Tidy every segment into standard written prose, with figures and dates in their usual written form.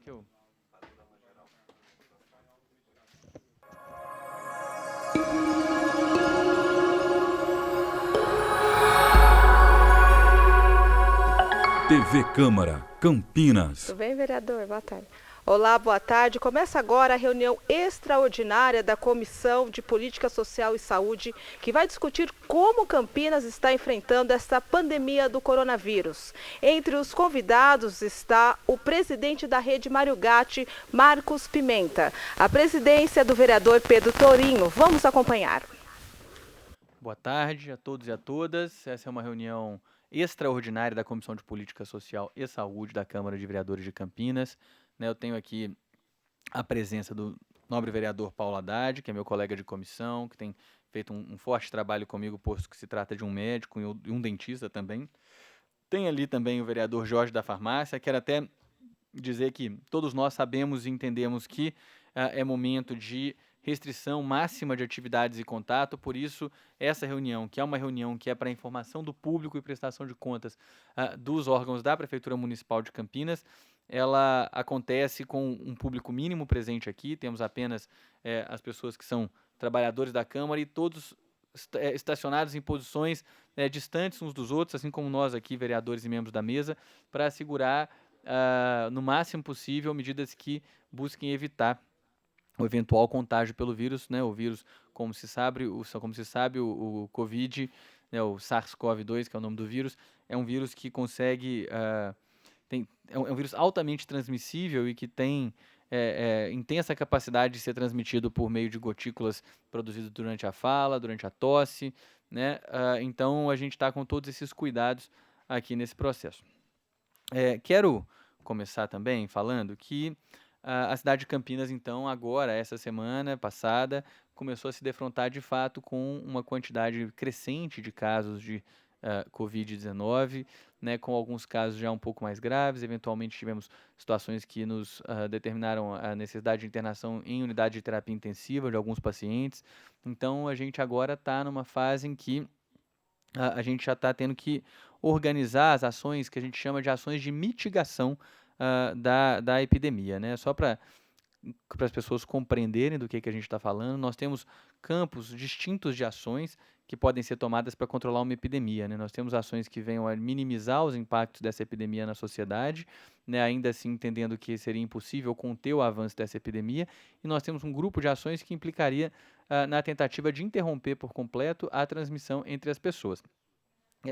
que eu... TV Câmara, Campinas. Tudo bem, vereador? Boa tarde. Olá, boa tarde. Começa agora a reunião extraordinária da Comissão de Política Social e Saúde, que vai discutir como Campinas está enfrentando esta pandemia do coronavírus. Entre os convidados está o presidente da Rede Mário Gatti, Marcos Pimenta. A presidência do vereador Pedro Torinho. Vamos acompanhar. Boa tarde a todos e a todas. Essa é uma reunião extraordinária da Comissão de Política Social e Saúde da Câmara de Vereadores de Campinas. Eu tenho aqui a presença do nobre vereador Paulo Haddad, que é meu colega de comissão, que tem feito um forte trabalho comigo, posto que se trata de um médico e um dentista também. Tem ali também o vereador Jorge da Farmácia. Quero até dizer que todos nós sabemos e entendemos que é momento de restrição máxima de atividades e contato, por isso essa reunião, que é uma reunião que é para informação do público e prestação de contas dos órgãos da Prefeitura Municipal de Campinas, ela acontece com um público mínimo presente aqui, temos apenas as pessoas que são trabalhadores da Câmara e todos estacionados em posições distantes uns dos outros, assim como nós aqui, vereadores e membros da mesa, para assegurar no máximo possível medidas que busquem evitar o eventual contágio pelo vírus, né? O vírus, como se sabe, o Covid, né, o SARS-CoV-2, que é o nome do vírus, é um vírus que consegue, é um vírus altamente transmissível e que tem intensa capacidade de ser transmitido por meio de gotículas produzidas durante a fala, durante a tosse, né? Então, a gente está com todos esses cuidados aqui nesse processo. Quero começar também falando que a cidade de Campinas, então, agora, essa semana passada, começou a se defrontar de fato com uma quantidade crescente de casos de Covid-19, né, com alguns casos já um pouco mais graves. Eventualmente tivemos situações que nos determinaram a necessidade de internação em unidade de terapia intensiva de alguns pacientes. Então, a gente agora está numa fase em que a gente já está tendo que organizar as ações que a gente chama de ações de mitigação da epidemia, né? Só para as pessoas compreenderem do que a gente está falando, nós temos campos distintos de ações que podem ser tomadas para controlar uma epidemia, né? Nós temos ações que venham a minimizar os impactos dessa epidemia na sociedade, né? Ainda assim entendendo que seria impossível conter o avanço dessa epidemia, e nós temos um grupo de ações que implicaria na tentativa de interromper por completo a transmissão entre as pessoas.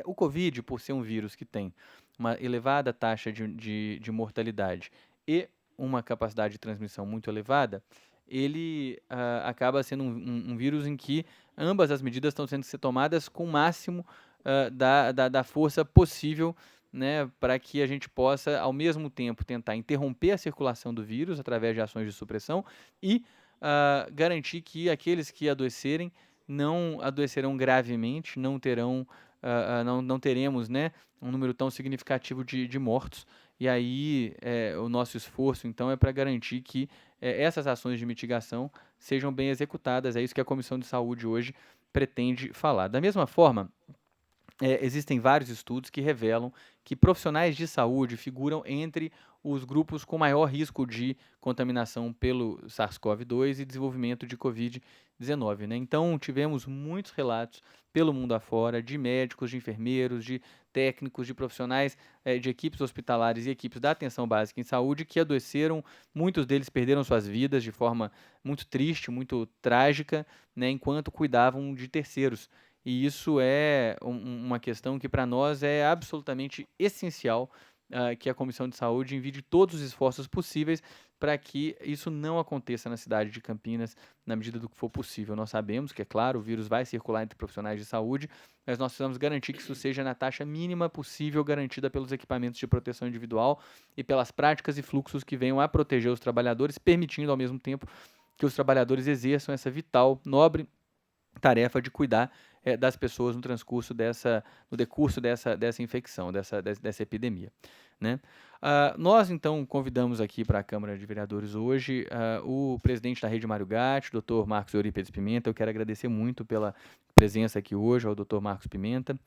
O Covid, por ser um vírus que tem uma elevada taxa de mortalidade e uma capacidade de transmissão muito elevada, ele acaba sendo um vírus em que ambas as medidas estão sendo tomadas com o máximo da força possível, né, para que a gente possa, ao mesmo tempo, tentar interromper a circulação do vírus através de ações de supressão e garantir que aqueles que adoecerem não adoecerão gravemente, não terão não teremos, né, um número tão significativo de mortos. E aí o nosso esforço, então, é para garantir que essas ações de mitigação sejam bem executadas. É isso que a Comissão de Saúde hoje pretende falar. Da mesma forma, existem vários estudos que revelam que profissionais de saúde figuram entre os grupos com maior risco de contaminação pelo SARS-CoV-2 e desenvolvimento de Covid-19, né? Então, tivemos muitos relatos pelo mundo afora de médicos, de enfermeiros, de técnicos, de profissionais de equipes hospitalares e equipes da atenção básica em saúde que adoeceram. Muitos deles perderam suas vidas de forma muito triste, muito trágica, né, enquanto cuidavam de terceiros. E isso é uma questão que para nós é absolutamente essencial, que a Comissão de Saúde envie todos os esforços possíveis para que isso não aconteça na cidade de Campinas na medida do que for possível. Nós sabemos que, é claro, o vírus vai circular entre profissionais de saúde, mas nós precisamos garantir que isso seja na taxa mínima possível garantida pelos equipamentos de proteção individual e pelas práticas e fluxos que venham a proteger os trabalhadores, permitindo ao mesmo tempo que os trabalhadores exerçam essa vital, nobre tarefa de cuidar das pessoas no decurso dessa infecção, dessa epidemia, né? Nós, então, convidamos aqui para a Câmara de Vereadores hoje o presidente da Rede Mário Gatti, o Dr. Marcos Eurípides Pimenta. Eu quero agradecer muito pela presença aqui hoje ao Dr. Marcos Pimenta.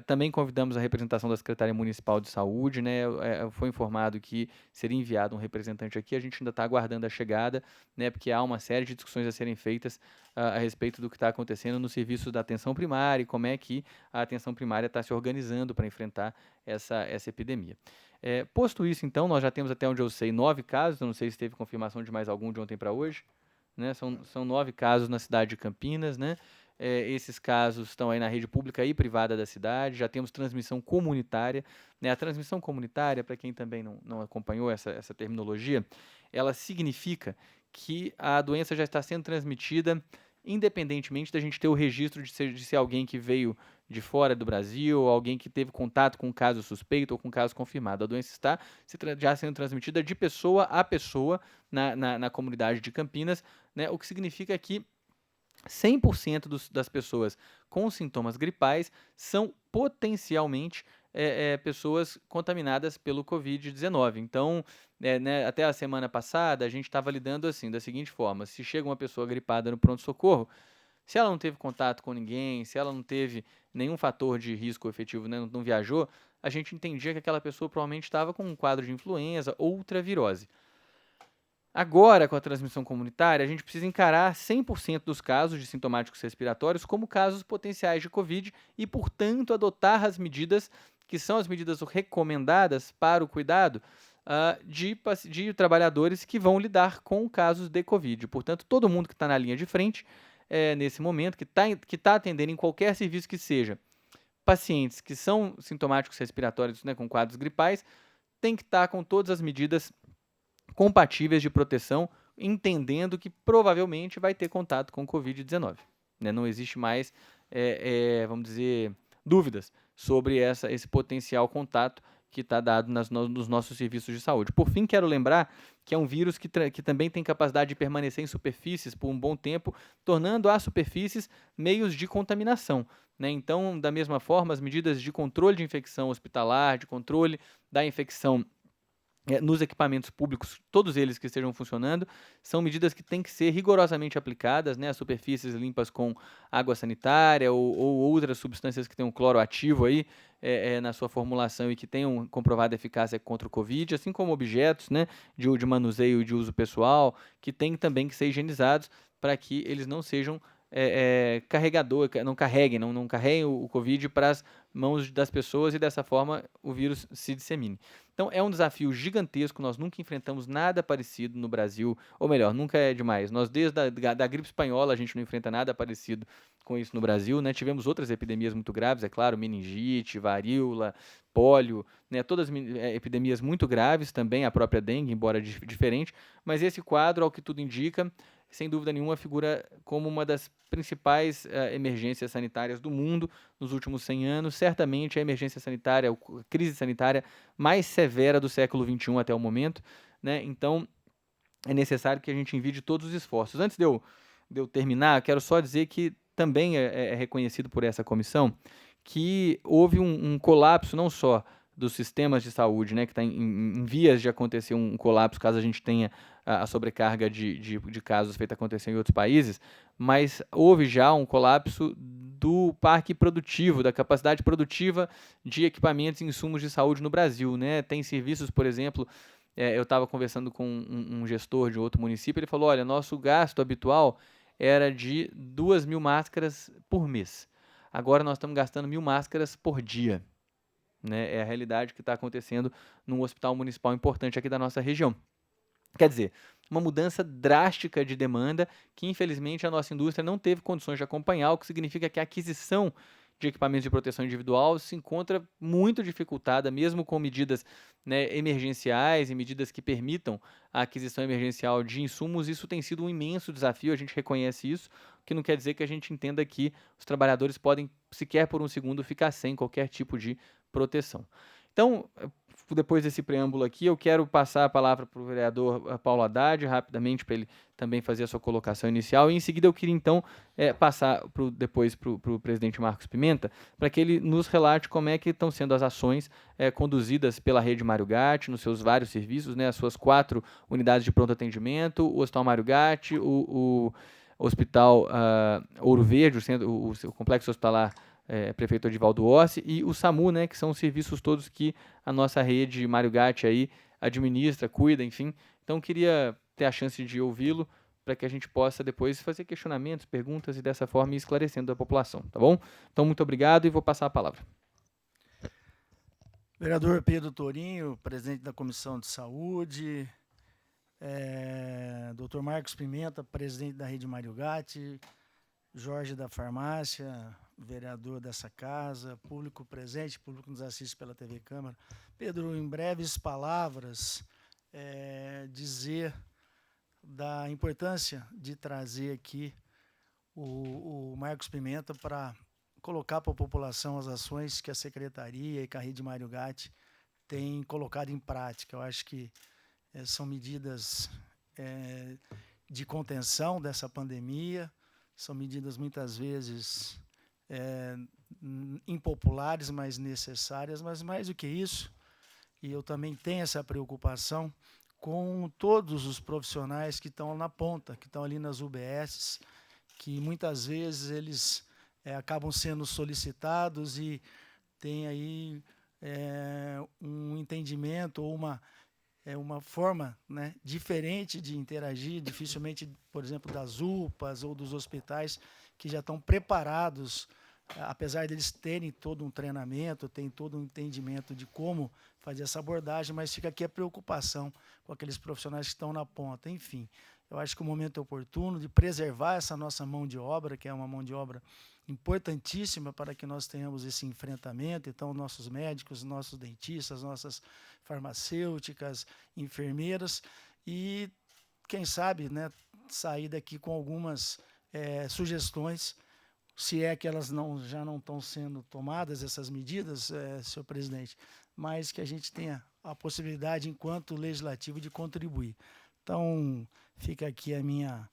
Também convidamos a representação da Secretaria Municipal de Saúde, né? Foi informado que seria enviado um representante aqui, a gente ainda está aguardando a chegada, né? Porque há uma série de discussões a serem feitas a respeito do que está acontecendo no serviço da atenção primária e como é que a atenção primária está se organizando para enfrentar essa epidemia. Posto isso, então, nós já temos, até onde eu sei, 9 casos, eu não sei se teve confirmação de mais algum de ontem para hoje, né? São 9 casos na cidade de Campinas, né? Esses casos estão aí na rede pública e privada da cidade, já temos transmissão comunitária, né? A transmissão comunitária, para quem também não acompanhou essa terminologia, ela significa que a doença já está sendo transmitida independentemente da gente ter o registro de ser alguém que veio de fora do Brasil, ou alguém que teve contato com um caso suspeito ou com um caso confirmado. A doença está já sendo transmitida de pessoa a pessoa na comunidade de Campinas, né? O que significa que 100% das pessoas com sintomas gripais são potencialmente pessoas contaminadas pelo Covid-19. Então, né, até a semana passada, a gente estava lidando assim, da seguinte forma: se chega uma pessoa gripada no pronto-socorro, se ela não teve contato com ninguém, se ela não teve nenhum fator de risco efetivo, né, não viajou, a gente entendia que aquela pessoa provavelmente estava com um quadro de influenza ou outra virose. Agora, com a transmissão comunitária, a gente precisa encarar 100% dos casos de sintomáticos respiratórios como casos potenciais de Covid e, portanto, adotar as medidas que são as medidas recomendadas para o cuidado de trabalhadores que vão lidar com casos de Covid. Portanto, todo mundo que está na linha de frente, nesse momento, que tá atendendo em qualquer serviço que seja, pacientes que são sintomáticos respiratórios, né, com quadros gripais, tem que estar com todas as medidas compatíveis de proteção, entendendo que provavelmente vai ter contato com o Covid-19. Né? Não existe mais, vamos dizer, dúvidas sobre esse potencial contato que está dado nos nossos serviços de saúde. Por fim, quero lembrar que é um vírus que também tem capacidade de permanecer em superfícies por um bom tempo, tornando as superfícies meios de contaminação. Né? Então, da mesma forma, as medidas de controle de infecção hospitalar, de controle da infecção nos equipamentos públicos, todos eles que estejam funcionando, são medidas que têm que ser rigorosamente aplicadas, né? As superfícies limpas com água sanitária ou outras substâncias que tenham cloro ativo aí na sua formulação e que tenham comprovada eficácia contra o Covid, assim como objetos, né, de manuseio e de uso pessoal, que têm também que ser higienizados para que eles não sejam não carreguem o Covid para as mãos das pessoas e dessa forma o vírus se dissemine. Então é um desafio gigantesco, nós nunca enfrentamos nada parecido no Brasil, ou melhor, nunca é demais. Nós desde da gripe espanhola a gente não enfrenta nada parecido com isso no Brasil, né? Tivemos outras epidemias muito graves, é claro, meningite, varíola, pólio, né? Todas epidemias muito graves também, a própria dengue, embora diferente, mas esse quadro, ao que tudo indica, sem dúvida nenhuma, figura como uma das principais emergências sanitárias do mundo nos últimos 100 anos. Certamente a emergência sanitária, a crise sanitária mais severa do século XXI até o momento. Né? Então, é necessário que a gente envie todos os esforços. Antes de eu terminar, quero só dizer que também é reconhecido por essa comissão que houve um colapso não só dos sistemas de saúde, né, que está em vias de acontecer um colapso caso a gente tenha a sobrecarga de casos feita acontecer em outros países, mas houve já um colapso do parque produtivo, da capacidade produtiva de equipamentos e insumos de saúde no Brasil. Né? Tem serviços, por exemplo, eu estava conversando com um gestor de outro município, ele falou, olha, nosso gasto habitual era de 2.000 máscaras por mês. Agora nós estamos gastando 1.000 máscaras por dia. Né? É a realidade que está acontecendo num hospital municipal importante aqui da nossa região. Quer dizer, uma mudança drástica de demanda que, infelizmente, a nossa indústria não teve condições de acompanhar, o que significa que a aquisição de equipamentos de proteção individual se encontra muito dificultada, mesmo com medidas, né, emergenciais e medidas que permitam a aquisição emergencial de insumos. Isso tem sido um imenso desafio, a gente reconhece isso, o que não quer dizer que a gente entenda que os trabalhadores podem, sequer por um segundo, ficar sem qualquer tipo de proteção. Então, depois desse preâmbulo aqui, eu quero passar a palavra para o vereador Paulo Haddad, rapidamente, para ele também fazer a sua colocação inicial, e em seguida eu queria então passar depois para o presidente Marcos Pimenta, para que ele nos relate como é que estão sendo as ações conduzidas pela rede Mário Gatti, nos seus vários serviços, né, as suas 4 unidades de pronto atendimento, o Hospital Mário Gatti, o Hospital Ouro Verde, o complexo hospitalar prefeito Edivaldo Orsi, e o SAMU, né, que são os serviços todos que a nossa rede Mário Gatti aí administra, cuida, enfim. Então, queria ter a chance de ouvi-lo para que a gente possa depois fazer questionamentos, perguntas e dessa forma ir esclarecendo a população, tá bom? Então, muito obrigado e vou passar a palavra. Vereador Pedro Torinho, presidente da Comissão de Saúde, Dr. Marcos Pimenta, presidente da Rede Mário Gatti, Jorge da Farmácia, vereador dessa casa, público presente, público que nos assiste pela TV Câmara. Pedro, em breves palavras, dizer da importância de trazer aqui o Marcos Pimenta para colocar para a população as ações que a Secretaria e que a Rede Mário Gatti tem colocado em prática. Eu acho que são medidas de contenção dessa pandemia, são medidas muitas vezes impopulares, mas necessárias, mas mais do que isso, e eu também tenho essa preocupação com todos os profissionais que estão na ponta, que estão ali nas UBSs, que muitas vezes eles acabam sendo solicitados e tem aí um entendimento ou uma forma, né, diferente de interagir, dificilmente, por exemplo, das UPAs ou dos hospitais que já estão preparados, apesar deles terem todo um treinamento, tem todo um entendimento de como fazer essa abordagem, mas fica aqui a preocupação com aqueles profissionais que estão na ponta. Enfim, eu acho que o momento é oportuno de preservar essa nossa mão de obra, que é uma mão de obra importantíssima para que nós tenhamos esse enfrentamento. Então, nossos médicos, nossos dentistas, nossas farmacêuticas, enfermeiras, e, quem sabe, né, sair daqui com algumas sugestões, se é que elas já não estão sendo tomadas, essas medidas, senhor presidente, mas que a gente tenha a possibilidade, enquanto legislativo, de contribuir. Então, fica aqui a minha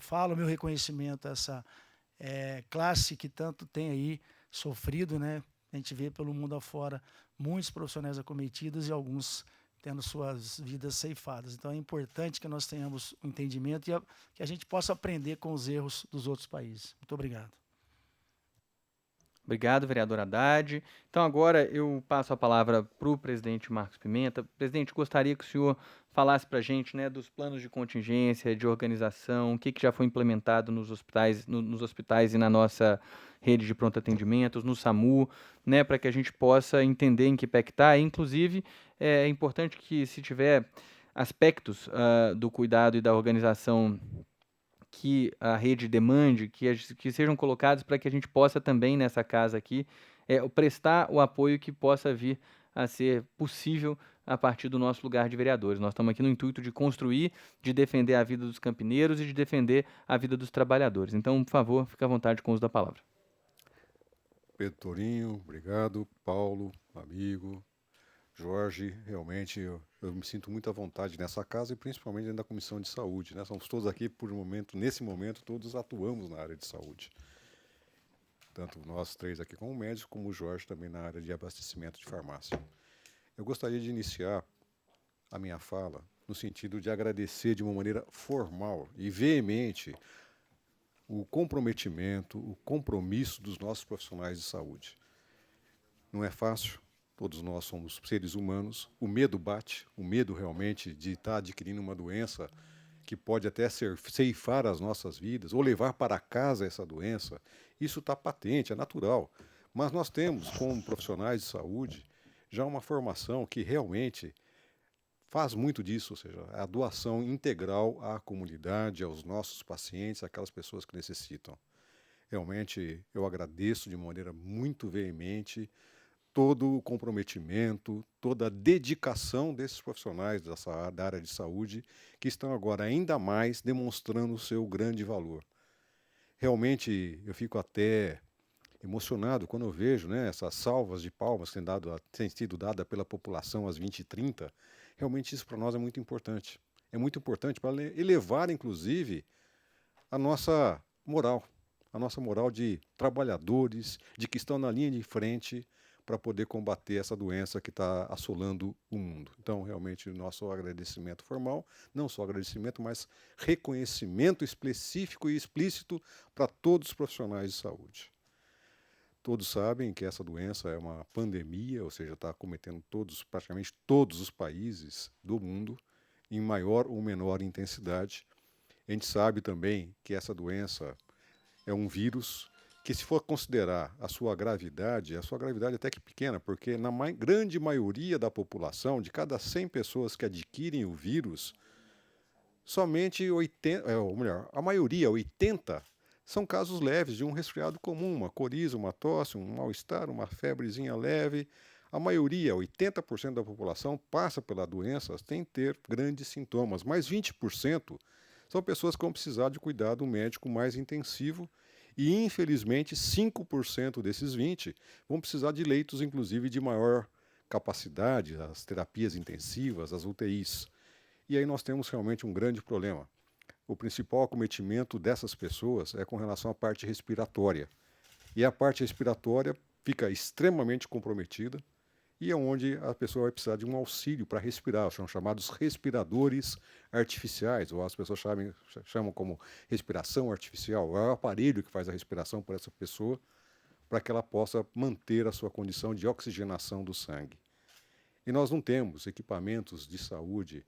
fala, o meu reconhecimento a essa classe que tanto tem aí sofrido, né? A gente vê pelo mundo afora muitos profissionais acometidos e alguns tendo suas vidas ceifadas. Então, é importante que nós tenhamos um entendimento e que a gente possa aprender com os erros dos outros países. Muito obrigado. Obrigado, vereador Haddad. Então, agora eu passo a palavra para o presidente Marcos Pimenta. Presidente, gostaria que o senhor falasse para a gente, né, dos planos de contingência, de organização, o que já foi implementado nos hospitais e na nossa rede de pronto atendimentos, no SAMU, né, para que a gente possa entender em que pé que está. Inclusive, é importante que, se tiver aspectos do cuidado e da organização que a rede demande, que sejam colocados para que a gente possa também, nessa casa aqui, prestar o apoio que possa vir a ser possível a partir do nosso lugar de vereadores. Nós estamos aqui no intuito de construir, de defender a vida dos campineiros e de defender a vida dos trabalhadores. Então, por favor, fique à vontade com o uso da palavra. Pedro Torinho, obrigado. Paulo, amigo. Jorge, realmente eu me sinto muito à vontade nessa casa e principalmente dentro da Comissão de Saúde, né? Somos todos aqui, nesse momento, todos atuamos na área de saúde. Tanto nós três aqui como médicos, como o Jorge também na área de abastecimento de farmácia. Eu gostaria de iniciar a minha fala no sentido de agradecer de uma maneira formal e veemente o comprometimento, o compromisso dos nossos profissionais de saúde. Não é fácil. Todos nós somos seres humanos, o medo bate, o medo realmente de estar adquirindo uma doença que pode até ceifar as nossas vidas, ou levar para casa essa doença, isso está patente, é natural. Mas nós temos, como profissionais de saúde, já uma formação que realmente faz muito disso, ou seja, a doação integral à comunidade, aos nossos pacientes, aquelas pessoas que necessitam. Realmente, eu agradeço de maneira muito veemente todo o comprometimento, toda a dedicação desses profissionais da área de saúde, que estão agora ainda mais demonstrando o seu grande valor. Realmente, eu fico até emocionado quando eu vejo, né, essas salvas de palmas que têm sido dadas pela população às 20h30. Realmente isso para nós é muito importante. É muito importante para elevar, inclusive, a nossa moral de trabalhadores, de que estão na linha de frente, para poder combater essa doença que está assolando o mundo. Então, realmente, o nosso agradecimento formal, não só agradecimento, mas reconhecimento específico e explícito para todos os profissionais de saúde. Todos sabem que essa doença é uma pandemia, ou seja, está acometendo praticamente todos os países do mundo, em maior ou menor intensidade. A gente sabe também que essa doença é um vírus que, se for considerar a sua gravidade até que pequena, porque na grande maioria da população, de cada 100 pessoas que adquirem o vírus, somente 80, ou melhor, a maioria, 80, são casos leves de um resfriado comum, uma coriza, uma tosse, um mal-estar, uma febrezinha leve. A maioria, 80% da população, passa pela doença sem ter grandes sintomas, mas 20% são pessoas que vão precisar de cuidado médico mais intensivo e, infelizmente, 5% desses 20 vão precisar de leitos, inclusive, de maior capacidade, as terapias intensivas, as UTIs. E aí nós temos realmente um grande problema. O principal acometimento dessas pessoas é com relação à parte respiratória. E a parte respiratória fica extremamente comprometida e é onde a pessoa vai precisar de um auxílio para respirar. São chamados respiradores artificiais, ou as pessoas chamam como respiração artificial. É o aparelho que faz a respiração por essa pessoa para que ela possa manter a sua condição de oxigenação do sangue. E nós não temos equipamentos de saúde,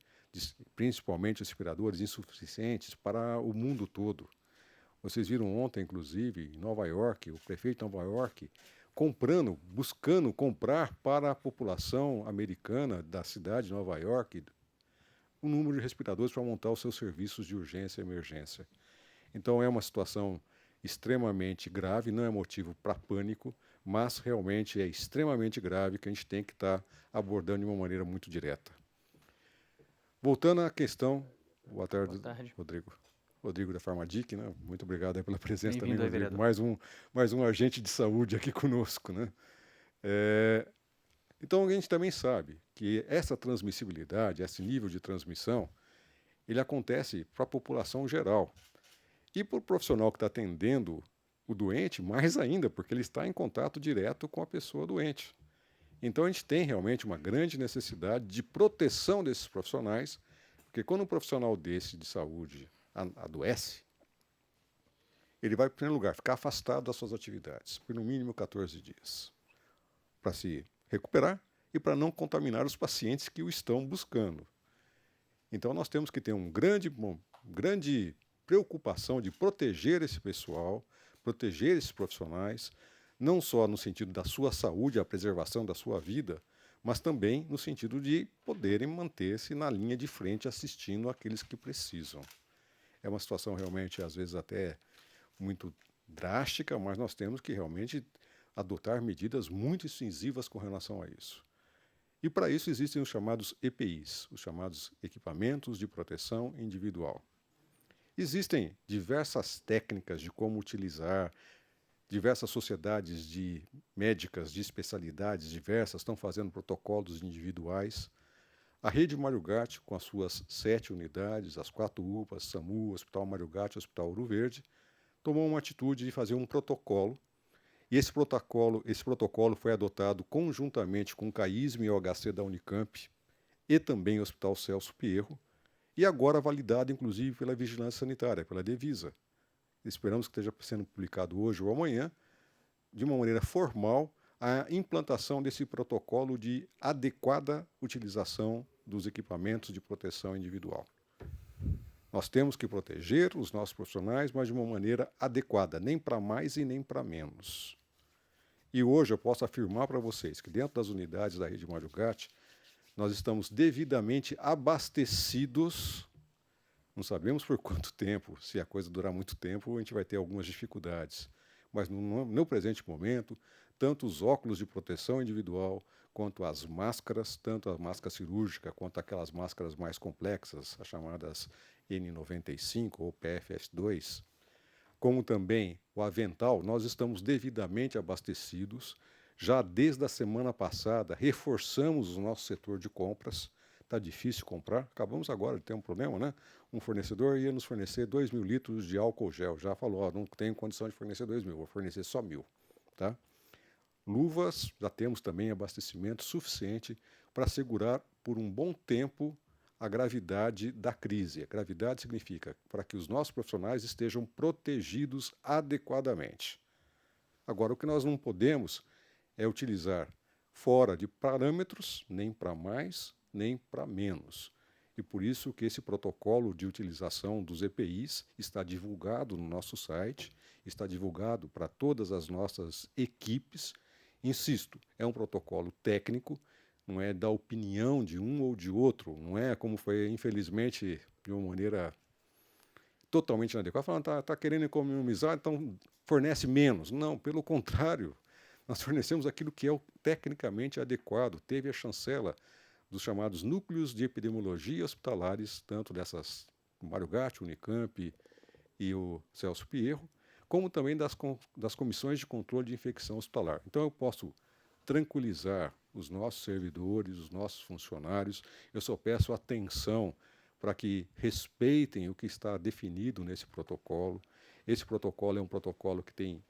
principalmente respiradores, insuficientes para o mundo todo. Vocês viram ontem, inclusive, em Nova York, o prefeito de Nova York buscando comprar para a população americana da cidade de Nova York um número de respiradores para montar os seus serviços de urgência e emergência. Então é uma situação extremamente grave, não é motivo para pânico, mas realmente é extremamente grave que a gente tem que estar abordando de uma maneira muito direta. Voltando à questão, boa tarde. Rodrigo da Farmadic, né? Muito obrigado aí pela presença também, Rodrigo. Mais um agente de saúde aqui conosco, né? Então a gente também sabe que essa transmissibilidade, esse nível de transmissão, ele acontece para a população geral. E para o profissional que está atendendo o doente, mais ainda, porque ele está em contato direto com a pessoa doente. Então a gente tem realmente uma grande necessidade de proteção desses profissionais, porque quando um profissional desse de saúde adoece, ele vai, em primeiro lugar, ficar afastado das suas atividades por no mínimo 14 dias, para se recuperar e para não contaminar os pacientes que o estão buscando. Então nós temos que ter uma grande preocupação de proteger esse pessoal, proteger esses profissionais, não só no sentido da sua saúde, a preservação da sua vida, mas também no sentido de poderem manter-se na linha de frente assistindo àqueles que precisam. É uma situação realmente, às vezes, até muito drástica, mas nós temos que realmente adotar medidas muito incisivas com relação a isso. E para isso existem os chamados EPIs, os chamados Equipamentos de Proteção Individual. Existem diversas técnicas de como utilizar, diversas sociedades médicas de especialidades diversas estão fazendo protocolos individuais. A Rede Mário Gatti, com as suas 7 unidades, as 4 UPAs, SAMU, Hospital Mário Gatti, Hospital Ouro Verde, tomou uma atitude de fazer um protocolo. E esse protocolo foi adotado conjuntamente com o CAISM e o HC da Unicamp e também o Hospital Celso Pierro, e agora validado, inclusive, pela Vigilância Sanitária, pela Devisa. Esperamos que esteja sendo publicado hoje ou amanhã, de uma maneira formal, a implantação desse protocolo de adequada utilização dos equipamentos de proteção individual. Nós temos que proteger os nossos profissionais, mas de uma maneira adequada, nem para mais e nem para menos. E hoje eu posso afirmar para vocês que dentro das unidades da Rede Mário Gatti, nós estamos devidamente abastecidos. Não sabemos por quanto tempo, se a coisa durar muito tempo, a gente vai ter algumas dificuldades. Mas no presente momento, tanto os óculos de proteção individual, quanto as máscaras, tanto a máscara cirúrgica, quanto aquelas máscaras mais complexas, as chamadas N95 ou PFF2, como também o avental, nós estamos devidamente abastecidos. Já desde a semana passada, reforçamos o nosso setor de compras. Está difícil comprar. Acabamos agora de ter um problema, né? Um fornecedor ia nos fornecer 2.000 litros de álcool gel. Já falou, não tenho condição de fornecer 2.000, vou fornecer só 1.000. Tá? Luvas, já temos também abastecimento suficiente para segurar por um bom tempo a gravidade da crise. A gravidade significa para que os nossos profissionais estejam protegidos adequadamente. Agora, o que nós não podemos é utilizar fora de parâmetros, nem para mais, nem para menos. E por isso que esse protocolo de utilização dos EPIs está divulgado no nosso site, está divulgado para todas as nossas equipes. Insisto, é um protocolo técnico, não é da opinião de um ou de outro, não é como foi, infelizmente, de uma maneira totalmente inadequada, falando, tá querendo economizar, então fornece menos. Não, pelo contrário, nós fornecemos aquilo que é tecnicamente adequado. Teve a chancela dos chamados núcleos de epidemiologia hospitalares, tanto dessas Mário Gatti, Unicamp e o Celso Pierro, como também das comissões de controle de infecção hospitalar. Então eu posso tranquilizar os nossos servidores, os nossos funcionários, eu só peço atenção para que respeitem o que está definido nesse protocolo. Esse protocolo é um protocolo que tem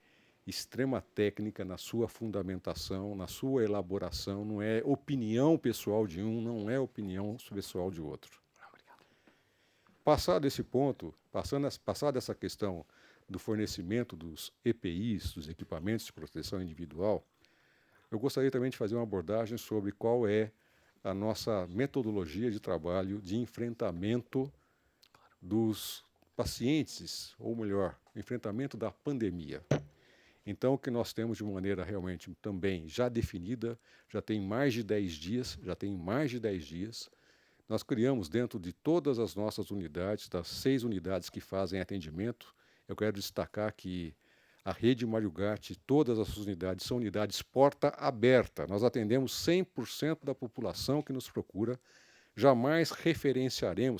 extrema técnica na sua fundamentação, na sua elaboração, não é opinião pessoal de um, não é opinião pessoal de outro. Passado esse ponto, passada essa questão do fornecimento dos EPIs, dos equipamentos de proteção individual, eu gostaria também de fazer uma abordagem sobre qual é a nossa metodologia de trabalho de enfrentamento dos pacientes, ou melhor, enfrentamento da pandemia. Então, o que nós temos de maneira realmente também já definida, já tem mais de 10 dias, nós criamos dentro de todas as nossas unidades, das 6 unidades que fazem atendimento, eu quero destacar que a rede Mário Gatti, todas as suas unidades, são unidades porta aberta. Nós atendemos 100% da população que nos procura, jamais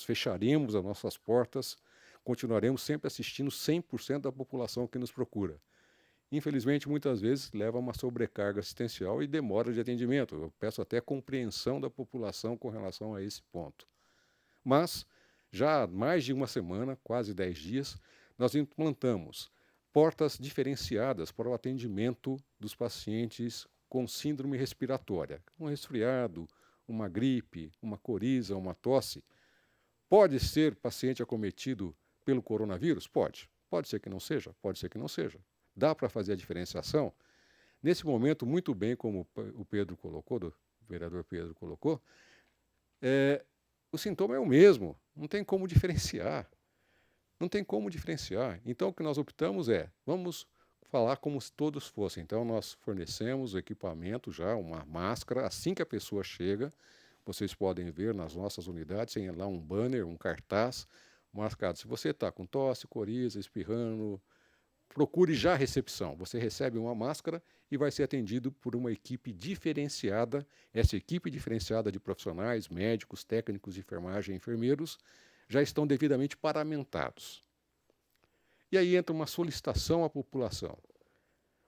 fecharemos as nossas portas, continuaremos sempre assistindo 100% da população que nos procura. Infelizmente, muitas vezes leva a uma sobrecarga assistencial e demora de atendimento. Eu peço até compreensão da população com relação a esse ponto. Mas, já há mais de uma semana, quase 10 dias, nós implantamos portas diferenciadas para o atendimento dos pacientes com síndrome respiratória. Um resfriado, uma gripe, uma coriza, uma tosse. Pode ser paciente acometido pelo coronavírus? Pode. Pode ser que não seja? Pode ser que não seja. Dá para fazer a diferenciação? Nesse momento, muito bem, como o Pedro colocou, o vereador Pedro colocou, o sintoma é o mesmo, não tem como diferenciar. Não tem como diferenciar. Então, o que nós optamos vamos falar como se todos fossem. Então, nós fornecemos o equipamento já, uma máscara, assim que a pessoa chega, vocês podem ver nas nossas unidades, tem lá um banner, um cartaz, marcado. Se você está com tosse, coriza, espirrando, procure já a recepção. Você recebe uma máscara e vai ser atendido por uma equipe diferenciada. Essa equipe diferenciada de profissionais, médicos, técnicos de enfermagem, enfermeiros, já estão devidamente paramentados. E aí entra uma solicitação à população.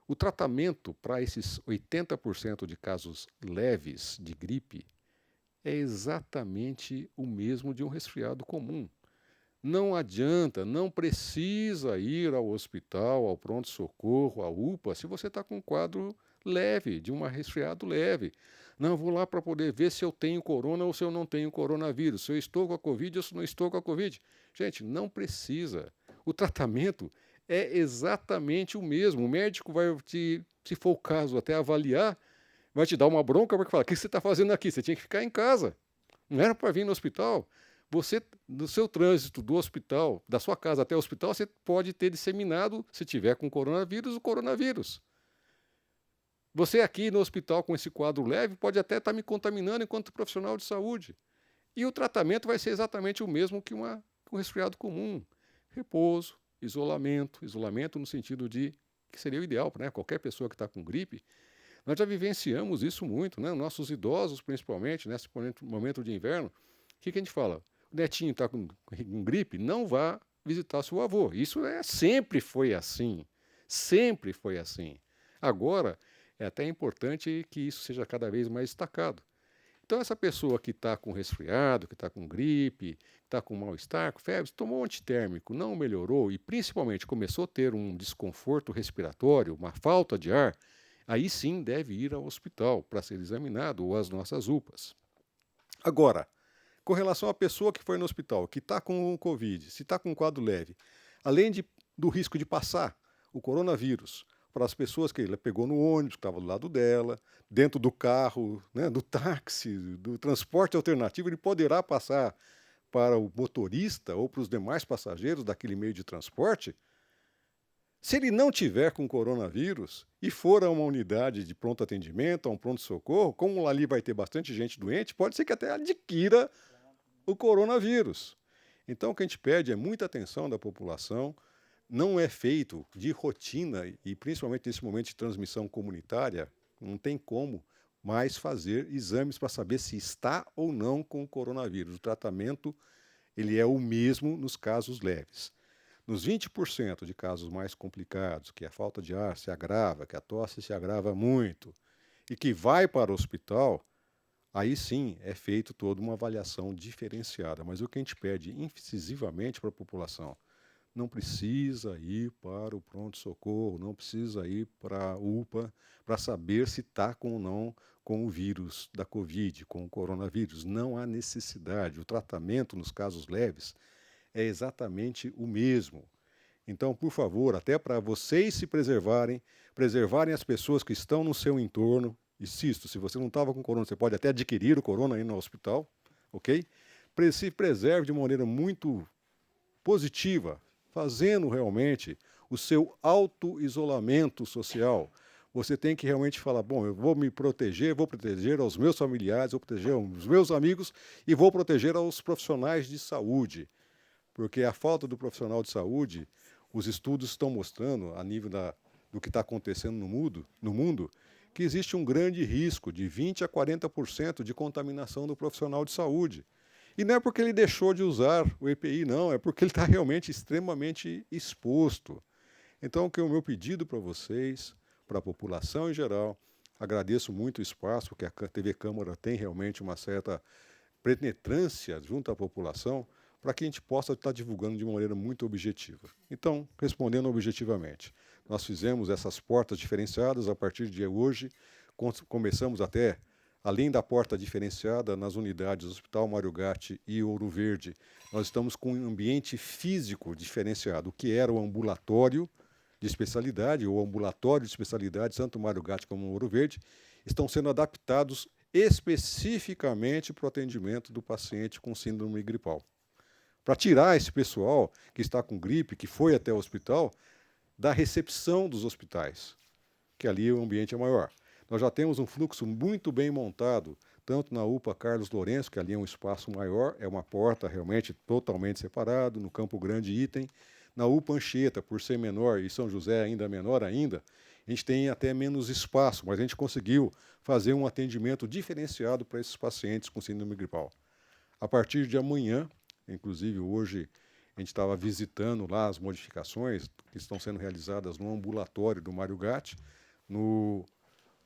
O tratamento para esses 80% de casos leves de gripe é exatamente o mesmo de um resfriado comum. Não adianta, não precisa ir ao hospital, ao pronto-socorro, à UPA, se você está com um quadro leve, de um resfriado leve. Não, eu vou lá para poder ver se eu tenho corona ou se eu não tenho coronavírus, se eu estou com a Covid ou se não estou com a Covid. Gente, não precisa. O tratamento é exatamente o mesmo. O médico vai se for o caso, até avaliar, vai te dar uma bronca, vai falar, o que você está fazendo aqui? Você tinha que ficar em casa. Não era para vir no hospital. Você, no seu trânsito do hospital, da sua casa até o hospital, você pode ter disseminado, se tiver com coronavírus, o coronavírus. Você aqui no hospital com esse quadro leve pode até estar me contaminando enquanto profissional de saúde. E o tratamento vai ser exatamente o mesmo que um resfriado comum. Repouso, isolamento no sentido de que seria o ideal para qualquer pessoa que está com gripe. Nós já vivenciamos isso muito, né? Nossos idosos, principalmente, nesse momento de inverno, o que a gente fala? O netinho está com gripe, não vá visitar seu avô. Isso sempre foi assim. Sempre foi assim. Agora, é até importante que isso seja cada vez mais destacado. Então, essa pessoa que está com resfriado, que está com gripe, que está com mal-estar, com febre, tomou um antitérmico, não melhorou e principalmente começou a ter um desconforto respiratório, uma falta de ar, aí sim deve ir ao hospital para ser examinado ou às nossas UPAs. Agora, com relação à pessoa que foi no hospital, que está com o Covid, se está com um quadro leve, além do risco de passar o coronavírus para as pessoas que ela pegou no ônibus, que estava do lado dela, dentro do carro, né, do táxi, do transporte alternativo, ele poderá passar para o motorista ou para os demais passageiros daquele meio de transporte. Se ele não tiver com coronavírus e for a uma unidade de pronto atendimento, a um pronto-socorro, como ali vai ter bastante gente doente, pode ser que até adquira o coronavírus. Então, o que a gente pede é muita atenção da população. Não é feito de rotina, e principalmente nesse momento de transmissão comunitária, não tem como mais fazer exames para saber se está ou não com o coronavírus. O tratamento ele é o mesmo nos casos leves. Nos 20% de casos mais complicados, que a falta de ar se agrava, que a tosse se agrava muito, e que vai para o hospital, aí sim é feito toda uma avaliação diferenciada. Mas o que a gente pede incisivamente para a população, não precisa ir para o pronto-socorro, não precisa ir para a UPA para saber se está com ou não com o vírus da Covid, com o coronavírus. Não há necessidade. O tratamento nos casos leves é exatamente o mesmo. Então, por favor, até para vocês se preservarem as pessoas que estão no seu entorno. Insisto, se você não estava com corona, você pode até adquirir o corona aí no hospital, ok? Se preserve de maneira muito positiva, fazendo realmente o seu auto-isolamento social. Você tem que realmente falar, bom, eu vou me proteger, vou proteger aos meus familiares, vou proteger aos meus amigos e vou proteger aos profissionais de saúde. Porque a falta do profissional de saúde, os estudos estão mostrando, a nível do que está acontecendo no mundo, que existe um grande risco de 20% a 40% de contaminação do profissional de saúde. E não é porque ele deixou de usar o EPI, não, é porque ele está realmente extremamente exposto. Então, o meu pedido para vocês, para a população em geral, agradeço muito o espaço, porque a TV Câmara tem realmente uma certa penetrância junto à população, para que a gente possa estar divulgando de uma maneira muito objetiva. Então, respondendo objetivamente, nós fizemos essas portas diferenciadas a partir de hoje, começamos até, além da porta diferenciada, nas unidades do Hospital Mário Gatti e Ouro Verde, nós estamos com um ambiente físico diferenciado, o que era o ambulatório de especialidade, ou ambulatório de especialidade, tanto Mário Gatti como Ouro Verde, estão sendo adaptados especificamente para o atendimento do paciente com síndrome gripal. Para tirar esse pessoal que está com gripe, que foi até o hospital, da recepção dos hospitais, que ali o ambiente é maior. Nós já temos um fluxo muito bem montado, tanto na UPA Carlos Lourenço, que ali é um espaço maior, é uma porta realmente totalmente separado, no Campo Grande item. Na UPA Anchieta, por ser menor, e São José ainda menor ainda, a gente tem até menos espaço, mas a gente conseguiu fazer um atendimento diferenciado para esses pacientes com síndrome gripal. A partir de amanhã, inclusive hoje a gente estava visitando lá as modificações que estão sendo realizadas no ambulatório do Mário Gatti, no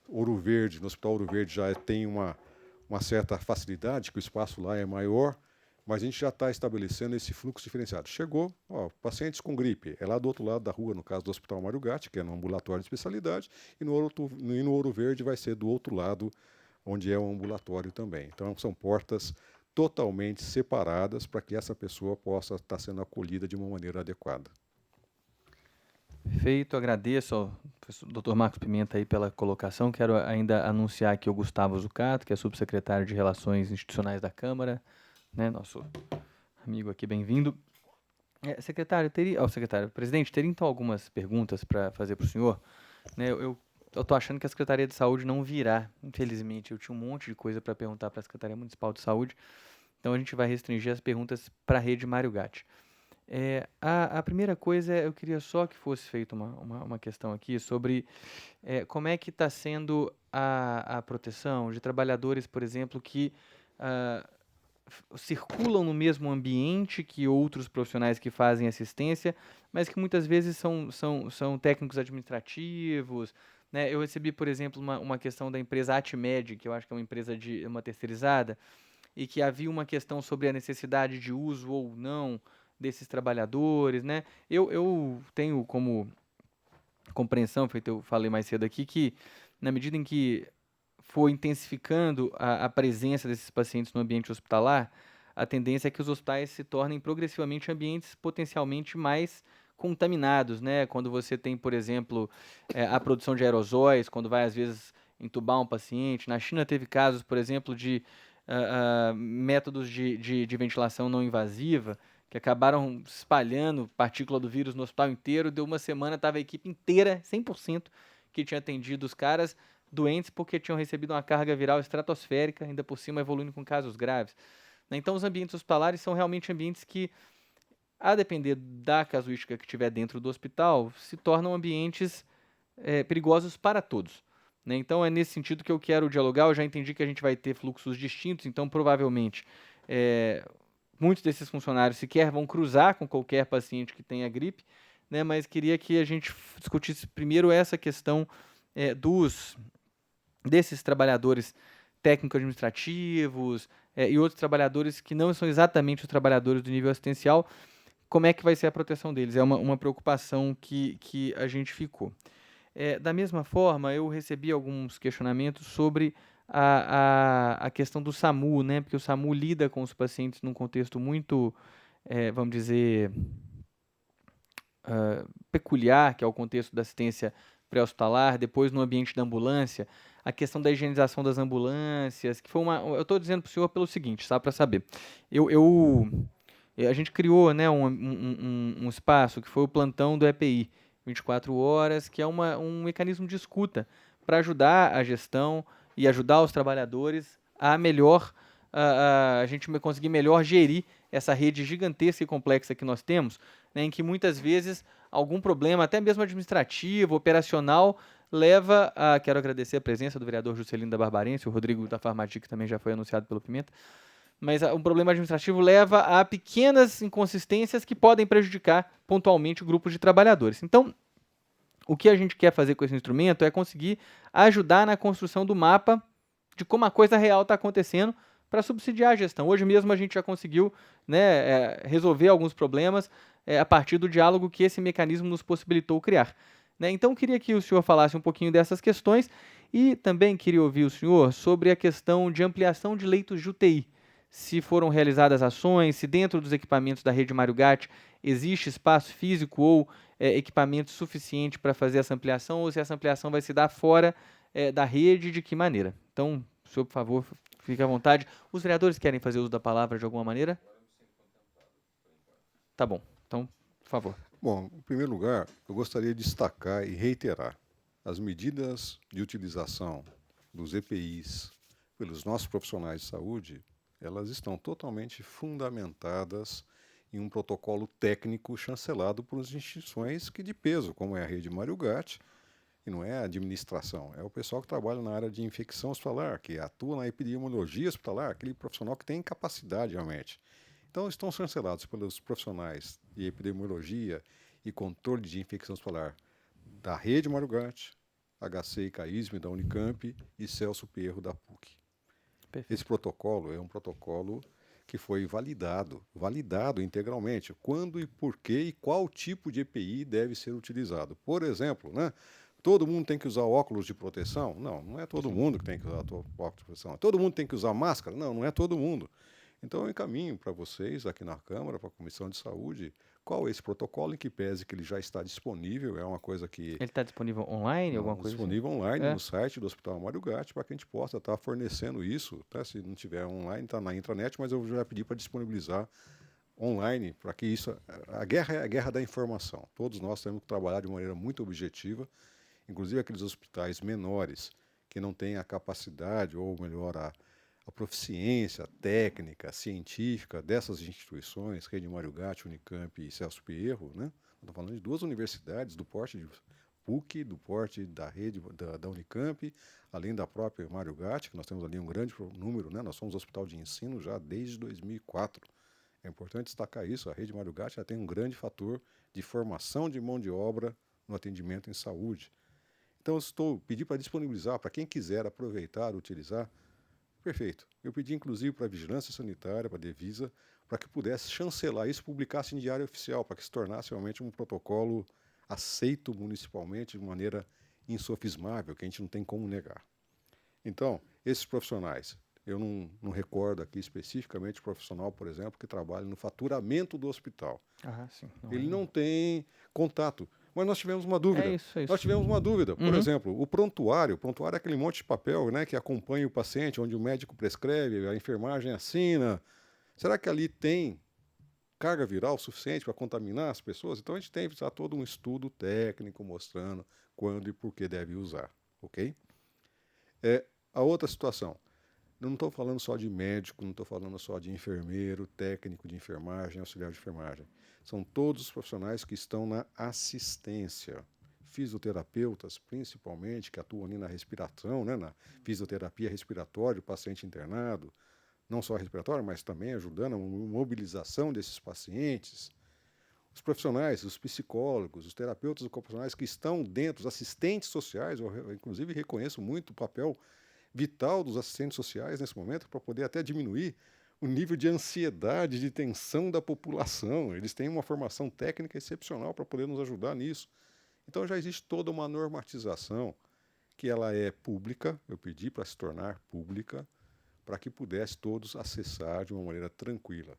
Ouro Verde, no Hospital Ouro Verde já tem uma certa facilidade, que o espaço lá é maior, mas a gente já está estabelecendo esse fluxo diferenciado. Chegou, pacientes com gripe, é lá do outro lado da rua, no caso do Hospital Mário Gatti, que é no ambulatório de especialidade, e no Ouro Verde vai ser do outro lado, onde é o ambulatório também. Então são portas totalmente separadas para que essa pessoa possa estar sendo acolhida de uma maneira adequada. Perfeito, agradeço ao Dr. Marcos Pimenta aí pela colocação. Quero ainda anunciar aqui o Gustavo Zucato, que é subsecretário de Relações Institucionais da Câmara, né, nosso amigo aqui, bem-vindo. Secretário, presidente, teria então algumas perguntas para fazer para o senhor? Né, eu estou achando que a Secretaria de Saúde não virá, infelizmente. Eu tinha um monte de coisa para perguntar para a Secretaria Municipal de Saúde, então a gente vai restringir as perguntas para a rede Mário Gatti. A primeira coisa, eu queria só que fosse feita uma questão aqui sobre como é que está sendo a proteção de trabalhadores, por exemplo, que circulam no mesmo ambiente que outros profissionais que fazem assistência, mas que muitas vezes são técnicos administrativos, né? Eu recebi, por exemplo, uma questão da empresa Atmed, que eu acho que é uma empresa uma terceirizada, e que havia uma questão sobre a necessidade de uso ou não desses trabalhadores, né? Eu tenho como compreensão, feito eu falei mais cedo aqui, que na medida em que for intensificando a presença desses pacientes no ambiente hospitalar, a tendência é que os hospitais se tornem progressivamente ambientes potencialmente mais contaminados, né? Quando você tem, por exemplo, a produção de aerosóis, quando vai, às vezes, entubar um paciente. Na China teve casos, por exemplo, de métodos de ventilação não invasiva, que acabaram espalhando partícula do vírus no hospital inteiro. Deu uma semana, estava a equipe inteira, 100%, que tinha atendido os caras doentes porque tinham recebido uma carga viral estratosférica, ainda por cima evoluindo com casos graves. Então, os ambientes hospitalares são realmente ambientes que, a depender da casuística que tiver dentro do hospital, se tornam ambientes perigosos para todos. Né? Então, é nesse sentido que eu quero dialogar. Eu já entendi que a gente vai ter fluxos distintos, então, provavelmente, muitos desses funcionários sequer vão cruzar com qualquer paciente que tenha gripe, né? Mas queria que a gente discutisse primeiro essa questão desses trabalhadores técnico-administrativos e outros trabalhadores que não são exatamente os trabalhadores do nível assistencial. Como é que vai ser a proteção deles? É uma preocupação que a gente ficou. Da mesma forma, eu recebi alguns questionamentos sobre a questão do SAMU, né? Porque o SAMU lida com os pacientes num contexto muito, vamos dizer, peculiar, que é o contexto da assistência pré-hospitalar, depois no ambiente da ambulância, a questão da higienização das ambulâncias, que foi eu estou dizendo para o senhor pelo seguinte, só para saber. A gente criou, né, um espaço que foi o plantão do EPI, 24 horas, que é um mecanismo de escuta para ajudar a gestão e ajudar os trabalhadores a melhor, a gente conseguir melhor gerir essa rede gigantesca e complexa que nós temos, né, em que muitas vezes algum problema, até mesmo administrativo, operacional, leva a... Quero agradecer a presença do vereador Juscelino da Barbarense, o Rodrigo da Farmati, que também já foi anunciado pelo Pimenta, mas um problema administrativo leva a pequenas inconsistências que podem prejudicar pontualmente o grupo de trabalhadores. Então, o que a gente quer fazer com esse instrumento é conseguir ajudar na construção do mapa de como a coisa real está acontecendo para subsidiar a gestão. Hoje mesmo a gente já conseguiu, né, resolver alguns problemas a partir do diálogo que esse mecanismo nos possibilitou criar. Né? Então, queria que o senhor falasse um pouquinho dessas questões e também queria ouvir o senhor sobre a questão de ampliação de leitos de UTI. Se foram realizadas ações, se dentro dos equipamentos da rede Mário Gatti existe espaço físico ou equipamento suficiente para fazer essa ampliação, ou se essa ampliação vai se dar fora da rede, de que maneira. Então, o senhor, por favor, fique à vontade. Os vereadores querem fazer uso da palavra de alguma maneira? Tá bom. Então, por favor. Bom, em primeiro lugar, eu gostaria de destacar e reiterar as medidas de utilização dos EPIs pelos nossos profissionais de saúde. Elas estão totalmente fundamentadas em um protocolo técnico chancelado por instituições de peso, como é a rede Mário Gatti, e não é a administração, é o pessoal que trabalha na área de infecção hospitalar, que atua na epidemiologia hospitalar, aquele profissional que tem capacidade realmente. Então, estão chancelados pelos profissionais de epidemiologia e controle de infecção hospitalar da rede Mário Gatti, HC e CAISM da Unicamp e Celso Perro da PUC. Perfeito. Esse protocolo é um protocolo que foi validado integralmente, quando e por que e qual tipo de EPI deve ser utilizado. Por exemplo, né, todo mundo tem que usar óculos de proteção? Não, não é todo mundo que tem que usar óculos de proteção. Todo mundo tem que usar máscara? Não, não é todo mundo. Então eu encaminho para vocês aqui na Câmara, para a Comissão de Saúde, qual é esse protocolo, em que pese que ele já está disponível, é uma coisa que... Ele está disponível online, alguma coisa disponível assim? Online no site do Hospital Mário Gatti, para que a gente possa estar fornecendo isso, tá? Se não tiver online, está na intranet, mas eu já pedi para disponibilizar online, para que isso... A guerra é a guerra da informação. Todos nós temos que trabalhar de maneira muito objetiva, inclusive aqueles hospitais menores que não têm a capacidade, ou melhor, a proficiência técnica, científica dessas instituições, Rede Mário Gatti, Unicamp e Celso Perro, né? Estou falando de duas universidades do porte de PUC, do porte da rede da Unicamp, além da própria Mário Gatti, que nós temos ali um grande número, né? Nós somos hospital de ensino já desde 2004. É importante destacar isso, a rede Mário Gatti já tem um grande fator de formação de mão de obra no atendimento em saúde. Então, eu pedi para disponibilizar, para quem quiser aproveitar, utilizar. Perfeito. Eu pedi, inclusive, para a Vigilância Sanitária, para a Devisa, para que pudesse chancelar isso, publicasse em diário oficial, para que se tornasse realmente um protocolo aceito municipalmente de maneira insofismável, que a gente não tem como negar. Então, esses profissionais eu não recordo aqui especificamente o profissional, por exemplo, que trabalha no faturamento do hospital. Ah, sim. Ele não tem contato. Mas nós tivemos uma dúvida. É isso. Nós tivemos uma dúvida. Por Uhum. exemplo, o prontuário é aquele monte de papel, né, que acompanha o paciente, onde o médico prescreve, a enfermagem assina. Será que ali tem carga viral suficiente para contaminar as pessoas? Então a gente tem já todo um estudo técnico mostrando quando e por que deve usar, ok? A outra situação, eu não estou falando só de médico, não estou falando só de enfermeiro, técnico de enfermagem, auxiliar de enfermagem. São todos os profissionais que estão na assistência. Fisioterapeutas, principalmente, que atuam ali na respiração, né, na fisioterapia respiratória, o paciente internado, não só respiratória, mas também ajudando a mobilização desses pacientes. Os profissionais, os psicólogos, os terapeutas ocupacionais que estão dentro, os assistentes sociais, eu inclusive reconheço muito o papel vital dos assistentes sociais nesse momento para poder até diminuir o nível de ansiedade, de tensão da população. Eles têm uma formação técnica excepcional para poder nos ajudar nisso. Então já existe toda uma normatização que ela é pública, eu pedi para se tornar pública, para que pudesse todos acessar de uma maneira tranquila.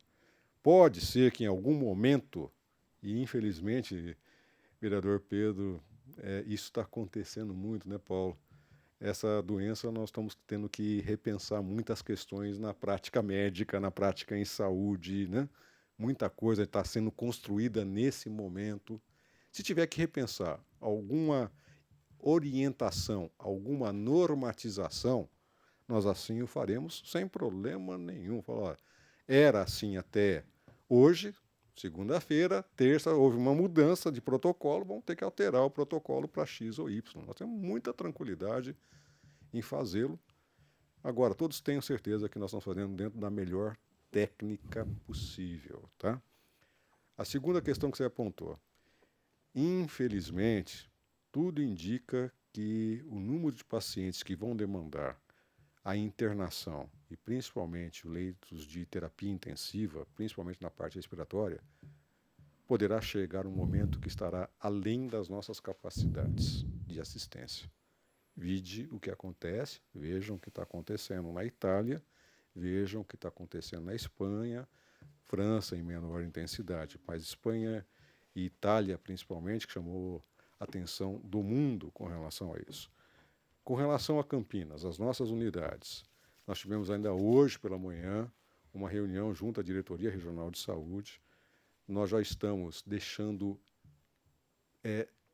Pode ser que em algum momento, e infelizmente, vereador Pedro, isso está acontecendo muito, né, Paulo? Essa doença nós estamos tendo que repensar muitas questões na prática médica, na prática em saúde, né? Muita coisa está sendo construída nesse momento. Se tiver que repensar alguma orientação, alguma normatização, nós assim o faremos sem problema nenhum. Falar, era assim até hoje, segunda-feira, terça, houve uma mudança de protocolo, vamos ter que alterar o protocolo para X ou Y. Nós temos muita tranquilidade em fazê-lo. Agora, todos tenham certeza que nós estamos fazendo dentro da melhor técnica possível, tá? A segunda questão que você apontou. Infelizmente, tudo indica que o número de pacientes que vão demandar a internação e principalmente leitos de terapia intensiva, principalmente na parte respiratória, poderá chegar um momento que estará além das nossas capacidades de assistência. Vide o que acontece, vejam o que está acontecendo na Itália, vejam o que está acontecendo na Espanha, França em menor intensidade, mas Espanha e Itália principalmente, que chamou a atenção do mundo com relação a isso. Com relação a Campinas, as nossas unidades, nós tivemos ainda hoje pela manhã uma reunião junto à Diretoria Regional de Saúde. Nós já estamos deixando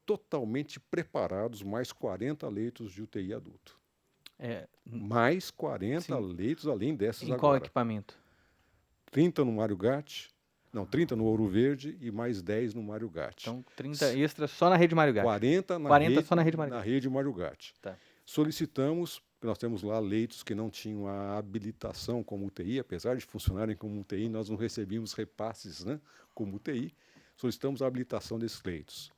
totalmente preparados mais 40 leitos de UTI adulto. Mais 40 Sim. leitos além dessas Em agora. qual equipamento? 30 no Mário Gatti, 30 no Ouro Verde e mais 10 no Mário Gatti. Então, 30 extras só na rede Mário Gatti. 40 só na rede Mário na Gatti. rede Mário Gatti. Tá. Solicitamos, nós temos lá leitos que não tinham a habilitação como UTI, apesar de funcionarem como UTI, nós não recebíamos repasses, né, como UTI. Solicitamos a habilitação desses leitos.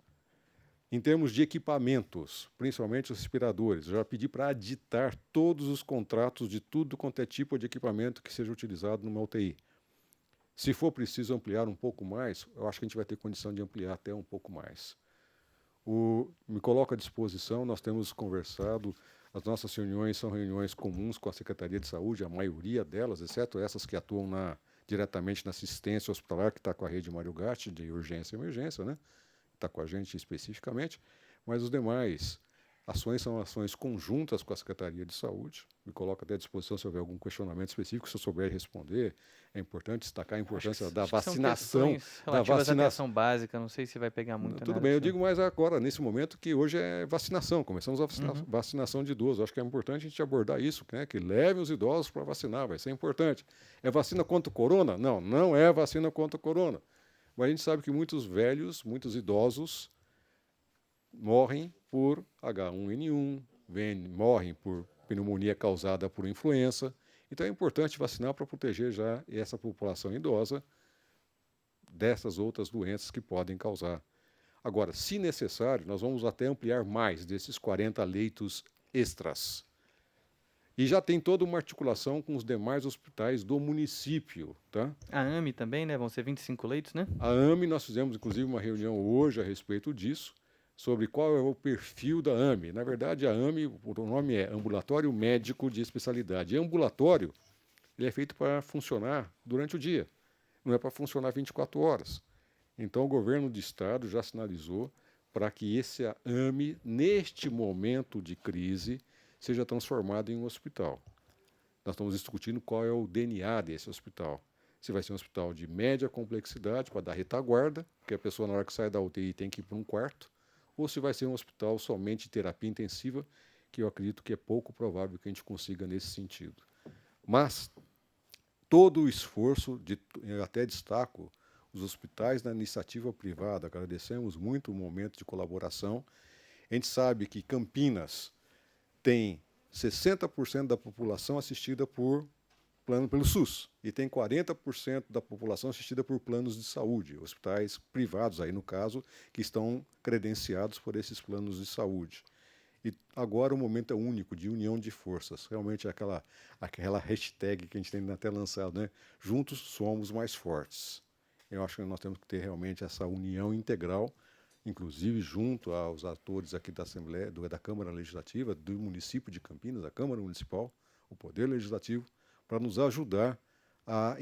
Em termos de equipamentos, principalmente os respiradores, eu já pedi para aditar todos os contratos de tudo quanto é tipo de equipamento que seja utilizado numa UTI. Se for preciso ampliar um pouco mais, eu acho que a gente vai ter condição de ampliar até um pouco mais. Me coloco à disposição, nós temos conversado, as nossas reuniões são reuniões comuns com a Secretaria de Saúde, a maioria delas, exceto essas que atuam diretamente na assistência hospitalar, que está com a rede Mário Gatti, de urgência e emergência, né? Está com a gente especificamente, mas os demais ações são ações conjuntas com a Secretaria de Saúde. Me coloco até à disposição se houver algum questionamento específico, se eu souber responder. É importante destacar a importância da vacinação. Relativas à atenção básica, não sei se vai pegar muito. Tudo bem, eu digo mais agora, nesse momento, que hoje é vacinação. Começamos a vacinação de idosos. Acho que é importante a gente abordar isso, né? Que leve os idosos para vacinar, vai ser importante. É vacina contra o corona? Não, não é vacina contra o corona. Mas a gente sabe que muitos velhos, muitos idosos morrem por H1N1, morrem por pneumonia causada por influenza. Então é importante vacinar para proteger já essa população idosa dessas outras doenças que podem causar. Agora, se necessário, nós vamos até ampliar mais desses 40 leitos extras. E já tem toda uma articulação com os demais hospitais do município, tá? A AME também, né? Vão ser 25 leitos, né? A AME, nós fizemos inclusive uma reunião hoje a respeito disso. sobre qual é o perfil da AME. Na verdade, a AME, o nome é Ambulatório Médico de Especialidade. E ambulatório, ele é feito para funcionar durante o dia, não é para funcionar 24 horas. Então, o governo do estado já sinalizou para que esse AME, neste momento de crise, seja transformado em um hospital. Nós estamos discutindo qual é o DNA desse hospital. Se vai ser um hospital de média complexidade, para dar retaguarda, porque a pessoa, na hora que sai da UTI, tem que ir para um quarto, ou se vai ser um hospital somente de terapia intensiva, que eu acredito que é pouco provável que a gente consiga nesse sentido. Mas todo o esforço, eu até destaco os hospitais na iniciativa privada, agradecemos muito o momento de colaboração. A gente sabe que Campinas tem 60% da população assistida pelo SUS e tem 40% da população assistida por planos de saúde, hospitais privados, aí no caso, que estão credenciados por esses planos de saúde. E agora o momento é único, de união de forças. Realmente é aquela hashtag que a gente tem até lançado, né? Juntos somos mais fortes. Eu acho que nós temos que ter realmente essa união integral, inclusive junto aos atores aqui da Assembleia, da Câmara Legislativa, do município de Campinas, da Câmara Municipal, o Poder Legislativo, para nos ajudar a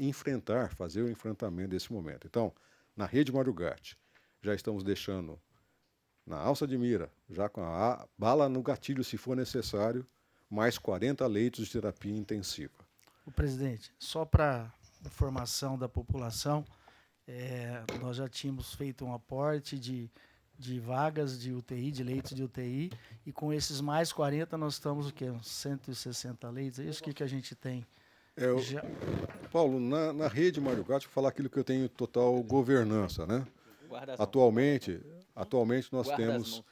fazer o enfrentamento desse momento. Então, na Rede Mário Gatti, já estamos deixando na alça de mira, já com a bala no gatilho, se for necessário, mais 40 leitos de terapia intensiva. O presidente, só para informação da população, nós já tínhamos feito um aporte de vagas de UTI, de leitos de UTI, e com esses mais 40 nós estamos, uns 160 leitos, é isso que a gente tem. Paulo, na Rede Mário Gatti, vou falar aquilo que eu tenho total governança, né? Atualmente nós temos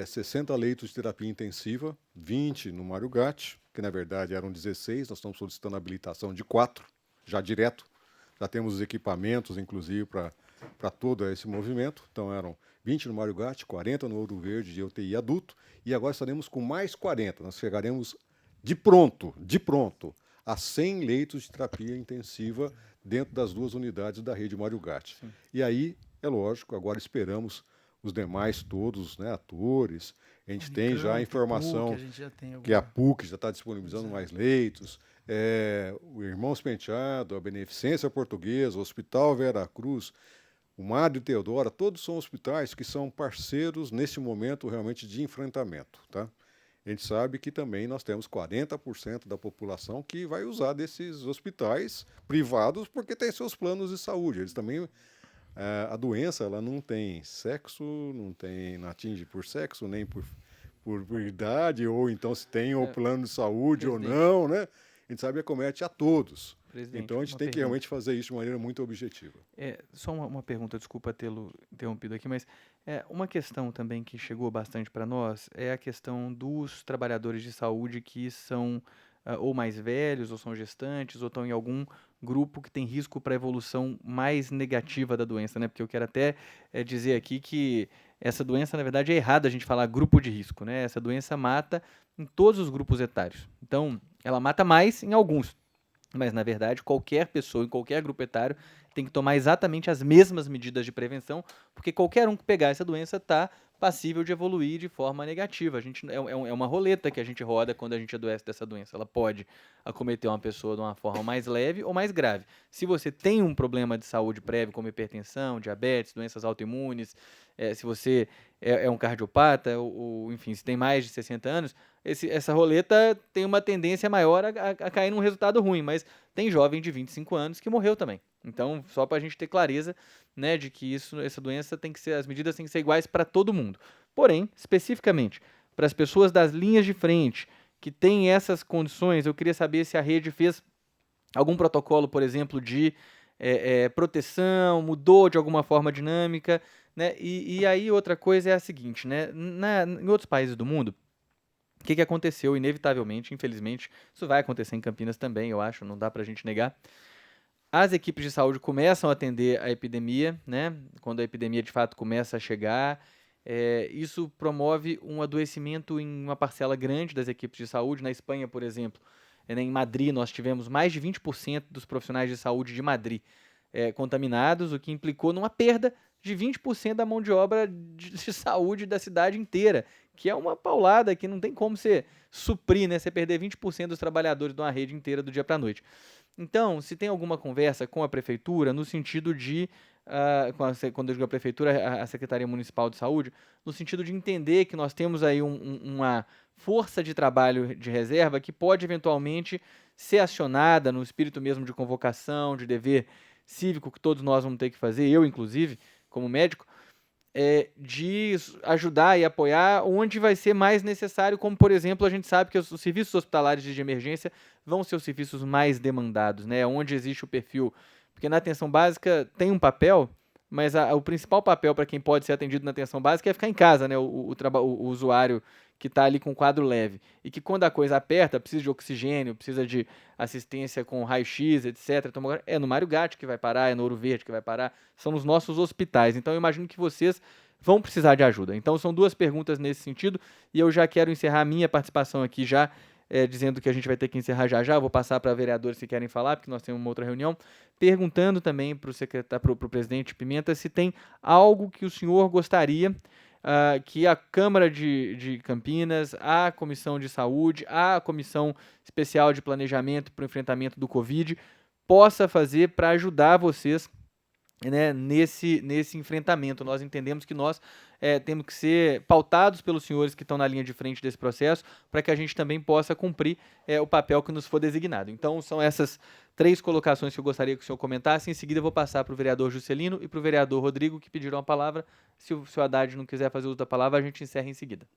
60 leitos de terapia intensiva, 20 no Mário Gatti, que na verdade eram 16, nós estamos solicitando a habilitação de 4, já direto. Já temos os equipamentos, inclusive, para todo esse movimento. Então, eram 20 no Mário Gatti, 40 no Ouro Verde de UTI adulto, e agora estaremos com mais 40. Nós chegaremos de pronto, a 100 leitos de terapia intensiva dentro das 2 unidades da Rede Mário Gatti. Sim. E aí, é lógico, agora esperamos os demais todos, né, atores. A gente tem já a informação que a PUC já está disponibilizando mais leitos. O Irmãos Penteado, a Beneficência Portuguesa, o Hospital Vera Cruz, o Madre Teodora, todos são hospitais que são parceiros nesse momento realmente de enfrentamento, tá? A gente sabe que também nós temos 40% da população que vai usar desses hospitais privados porque tem seus planos de saúde. Eles também, a doença, ela não tem sexo, não atinge por sexo, nem por idade, ou então se tem o plano de saúde ou não, né? A gente sabe que acomete a todos. Presidente, então a gente tem que realmente fazer isso de maneira muito objetiva. Só uma pergunta, desculpa tê-lo interrompido aqui, mas uma questão também que chegou bastante para nós é a questão dos trabalhadores de saúde que são ou mais velhos, ou são gestantes, ou estão em algum grupo que tem risco para a evolução mais negativa da doença, né? Porque eu quero até dizer aqui que essa doença, na verdade, é errado a gente falar grupo de risco, né? Essa doença mata em todos os grupos etários. Então, ela mata mais em alguns. Mas, na verdade, qualquer pessoa, em qualquer grupo etário, tem que tomar exatamente as mesmas medidas de prevenção, porque qualquer um que pegar essa doença está passível de evoluir de forma negativa. A gente, é uma roleta que a gente roda quando a gente adoece dessa doença. Ela pode acometer uma pessoa de uma forma mais leve ou mais grave. Se você tem um problema de saúde prévio, como hipertensão, diabetes, doenças autoimunes, se você é um cardiopata, ou enfim, se tem mais de 60 anos, essa roleta tem uma tendência maior a cair num resultado ruim, mas tem jovem de 25 anos que morreu também. Então, só para a gente ter clareza, né, de que essa doença as medidas têm que ser iguais para todo mundo. Porém, especificamente, para as pessoas das linhas de frente que têm essas condições, eu queria saber se a rede fez algum protocolo, por exemplo, de proteção, mudou de alguma forma a dinâmica, né? E aí outra coisa é a seguinte, né? Em outros países do mundo, o que aconteceu? Inevitavelmente, infelizmente, isso vai acontecer em Campinas também, eu acho, não dá para a gente negar. As equipes de saúde começam a atender a epidemia, né? Quando a epidemia de fato começa a chegar, isso promove um adoecimento em uma parcela grande das equipes de saúde. Na Espanha, por exemplo, em Madrid, nós tivemos mais de 20% dos profissionais de saúde de Madrid contaminados, o que implicou numa perda de 20% da mão de obra de saúde da cidade inteira, que é uma paulada que não tem como você suprir, né? Você perder 20% dos trabalhadores de uma rede inteira do dia para a noite. Então, se tem alguma conversa com a prefeitura, no sentido de, quando eu digo a prefeitura, a Secretaria Municipal de Saúde, no sentido de entender que nós temos aí uma força de trabalho de reserva que pode eventualmente ser acionada no espírito mesmo de convocação, de dever cívico que todos nós vamos ter que fazer, eu inclusive, como médico, de ajudar e apoiar onde vai ser mais necessário, como, por exemplo, a gente sabe que os serviços hospitalares de emergência vão ser os serviços mais demandados, né? Onde existe o perfil. Porque na atenção básica tem um papel, mas o principal papel para quem pode ser atendido na atenção básica é ficar em casa, né? O usuário que está ali com quadro leve. E que quando a coisa aperta, precisa de oxigênio, precisa de assistência com raio-x, etc. É no Mário Gatti que vai parar, é no Ouro Verde que vai parar, são nos nossos hospitais. Então eu imagino que vocês vão precisar de ajuda. Então são duas perguntas nesse sentido, e eu já quero encerrar a minha participação aqui já, dizendo que a gente vai ter que encerrar já. Vou passar para vereadores que querem falar, porque nós temos uma outra reunião, perguntando também para o presidente Pimenta se tem algo que o senhor gostaria que a Câmara de Campinas, a Comissão de Saúde, a Comissão Especial de Planejamento para o Enfrentamento do Covid possa fazer para ajudar vocês, né, nesse enfrentamento. Nós entendemos que nós temos que ser pautados pelos senhores que estão na linha de frente desse processo, para que a gente também possa cumprir o papel que nos for designado. Então, são essas 3 colocações que eu gostaria que o senhor comentasse. Em seguida, eu vou passar para o vereador Juscelino e para o vereador Rodrigo, que pediram a palavra. Se o senhor Haddad não quiser fazer uso da palavra, a gente encerra em seguida.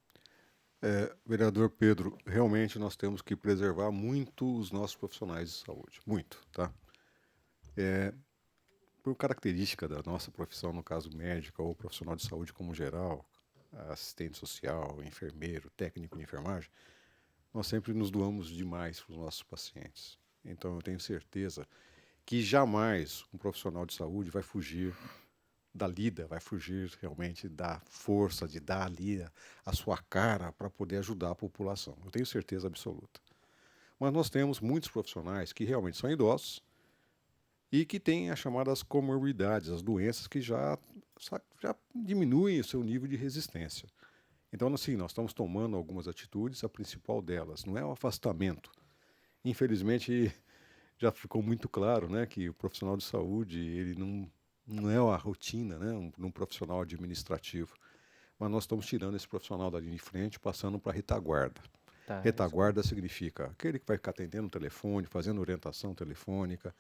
Vereador Pedro, realmente nós temos que preservar muito os nossos profissionais de saúde. Muito, tá? Por característica da nossa profissão, no caso médica ou profissional de saúde como geral, assistente social, enfermeiro, técnico de enfermagem, nós sempre nos doamos demais para os nossos pacientes. Então eu tenho certeza que jamais um profissional de saúde vai fugir da lida, vai fugir realmente da força de dar ali a sua cara para poder ajudar a população. Eu tenho certeza absoluta. Mas nós temos muitos profissionais que realmente são idosos e que têm as chamadas comorbidades, as doenças que já diminuem o seu nível de resistência. Então, assim, nós estamos tomando algumas atitudes, a principal delas não é o afastamento. Infelizmente, já ficou muito claro, né, que o profissional de saúde ele não é a rotina, né, um profissional administrativo. Mas nós estamos tirando esse profissional da linha de frente, passando para a retaguarda. Tá, retaguarda significa aquele que vai ficar atendendo o telefone, fazendo orientação telefônica.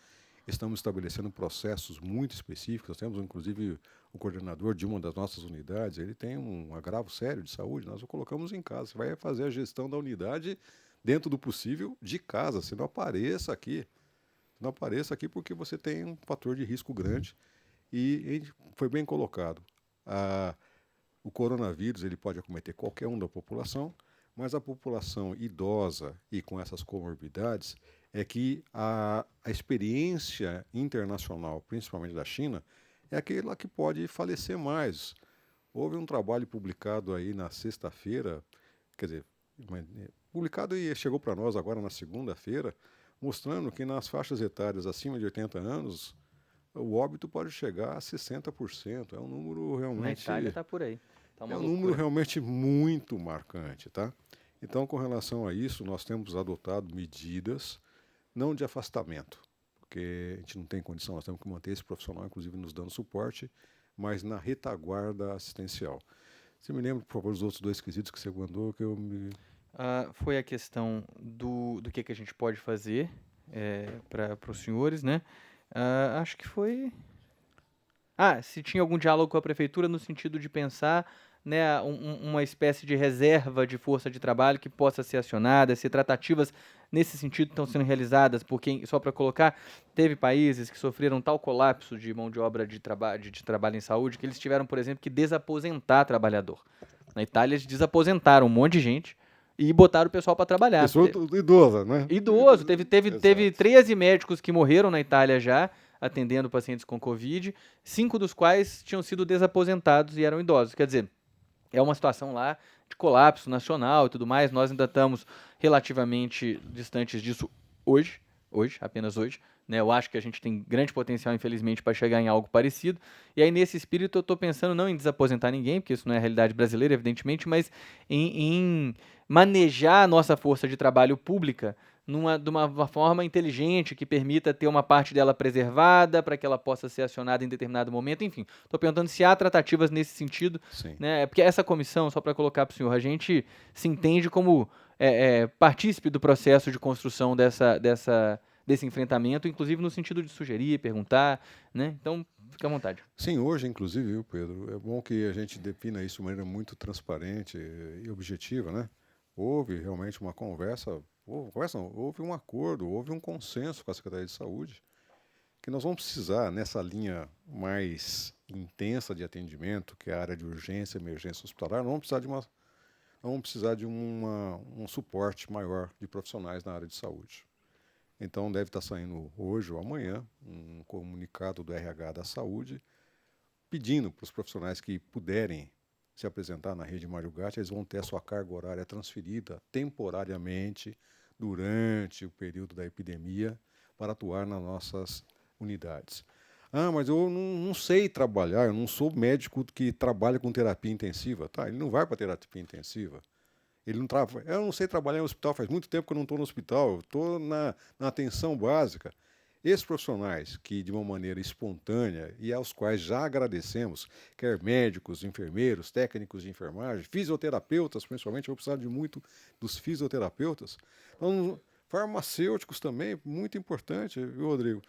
Estamos estabelecendo processos muito específicos. Nós temos, inclusive, o coordenador de uma das nossas unidades, ele tem um agravo sério de saúde, nós o colocamos em casa. Você vai fazer a gestão da unidade dentro do possível de casa. Você não apareça aqui. Não apareça aqui porque você tem um fator de risco grande. E foi bem colocado. O coronavírus ele pode acometer qualquer um da população, mas a população idosa e com essas comorbidades é que a experiência internacional, principalmente da China, é aquela que pode falecer mais. Houve um trabalho publicado aí na sexta-feira, quer dizer, publicado e chegou para nós agora na segunda-feira, mostrando que nas faixas etárias acima de 80 anos, o óbito pode chegar a 60%. É um número realmente... Na Itália está por aí. Tá um número realmente muito marcante, tá? Então, com relação a isso, nós temos adotado medidas, não de afastamento, porque a gente não tem condição, nós temos que manter esse profissional, inclusive, nos dando suporte, mas na retaguarda assistencial. Você me lembra, por favor, os outros 2 quesitos que você mandou, que eu me... Foi a questão do que a gente pode fazer para os senhores, né? Acho que foi... se tinha algum diálogo com a prefeitura no sentido de pensar, né, uma espécie de reserva de força de trabalho que possa ser acionada, se tratativas nesse sentido estão sendo realizadas, porque, só para colocar, teve países que sofreram tal colapso de mão de obra de trabalho em saúde que eles tiveram, por exemplo, que desaposentar trabalhador. Na Itália, eles desaposentaram um monte de gente e botaram o pessoal para trabalhar. Pessoa idosa, né? Idoso. Teve 13 médicos que morreram na Itália já, atendendo pacientes com Covid, 5 dos quais tinham sido desaposentados e eram idosos. Quer dizer, é uma situação lá de colapso nacional e tudo mais. Nós ainda estamos relativamente distantes disso hoje. hoje, apenas hoje. Né? Eu acho que a gente tem grande potencial, infelizmente, para chegar em algo parecido. E aí, nesse espírito, eu estou pensando não em desaposentar ninguém, porque isso não é a realidade brasileira, evidentemente, mas em manejar a nossa força de trabalho pública de uma forma inteligente, que permita ter uma parte dela preservada, para que ela possa ser acionada em determinado momento. Enfim, estou perguntando se há tratativas nesse sentido. Sim. Né? Porque essa comissão, só para colocar para o senhor, a gente se entende como partícipe do processo de construção desse enfrentamento, inclusive no sentido de sugerir, perguntar, né? Então, fica à vontade. Sim, hoje, inclusive, viu, Pedro, é bom que a gente defina isso de maneira muito transparente e objetiva, né? Houve realmente uma conversa, houve um acordo, houve um consenso com a Secretaria de Saúde, que nós vamos precisar, nessa linha mais intensa de atendimento, que é a área de urgência e emergência hospitalar, vamos precisar de um suporte maior de profissionais na área de saúde. Então, deve estar saindo hoje ou amanhã um comunicado do RH da Saúde pedindo para os profissionais que puderem se apresentar na rede Mário Gatti, eles vão ter a sua carga horária transferida temporariamente durante o período da epidemia para atuar nas nossas unidades. Ah, mas eu não sei trabalhar, eu não sou médico que trabalha com terapia intensiva. Tá, ele não vai para terapia intensiva. Ele não eu não sei trabalhar em hospital, faz muito tempo que eu não estou no hospital, eu estou na atenção básica. Esses profissionais que, de uma maneira espontânea, e aos quais já agradecemos, quer médicos, enfermeiros, técnicos de enfermagem, fisioterapeutas, principalmente, eu vou precisar de muito dos fisioterapeutas. Então, farmacêuticos também, muito importante, viu, Rodrigo?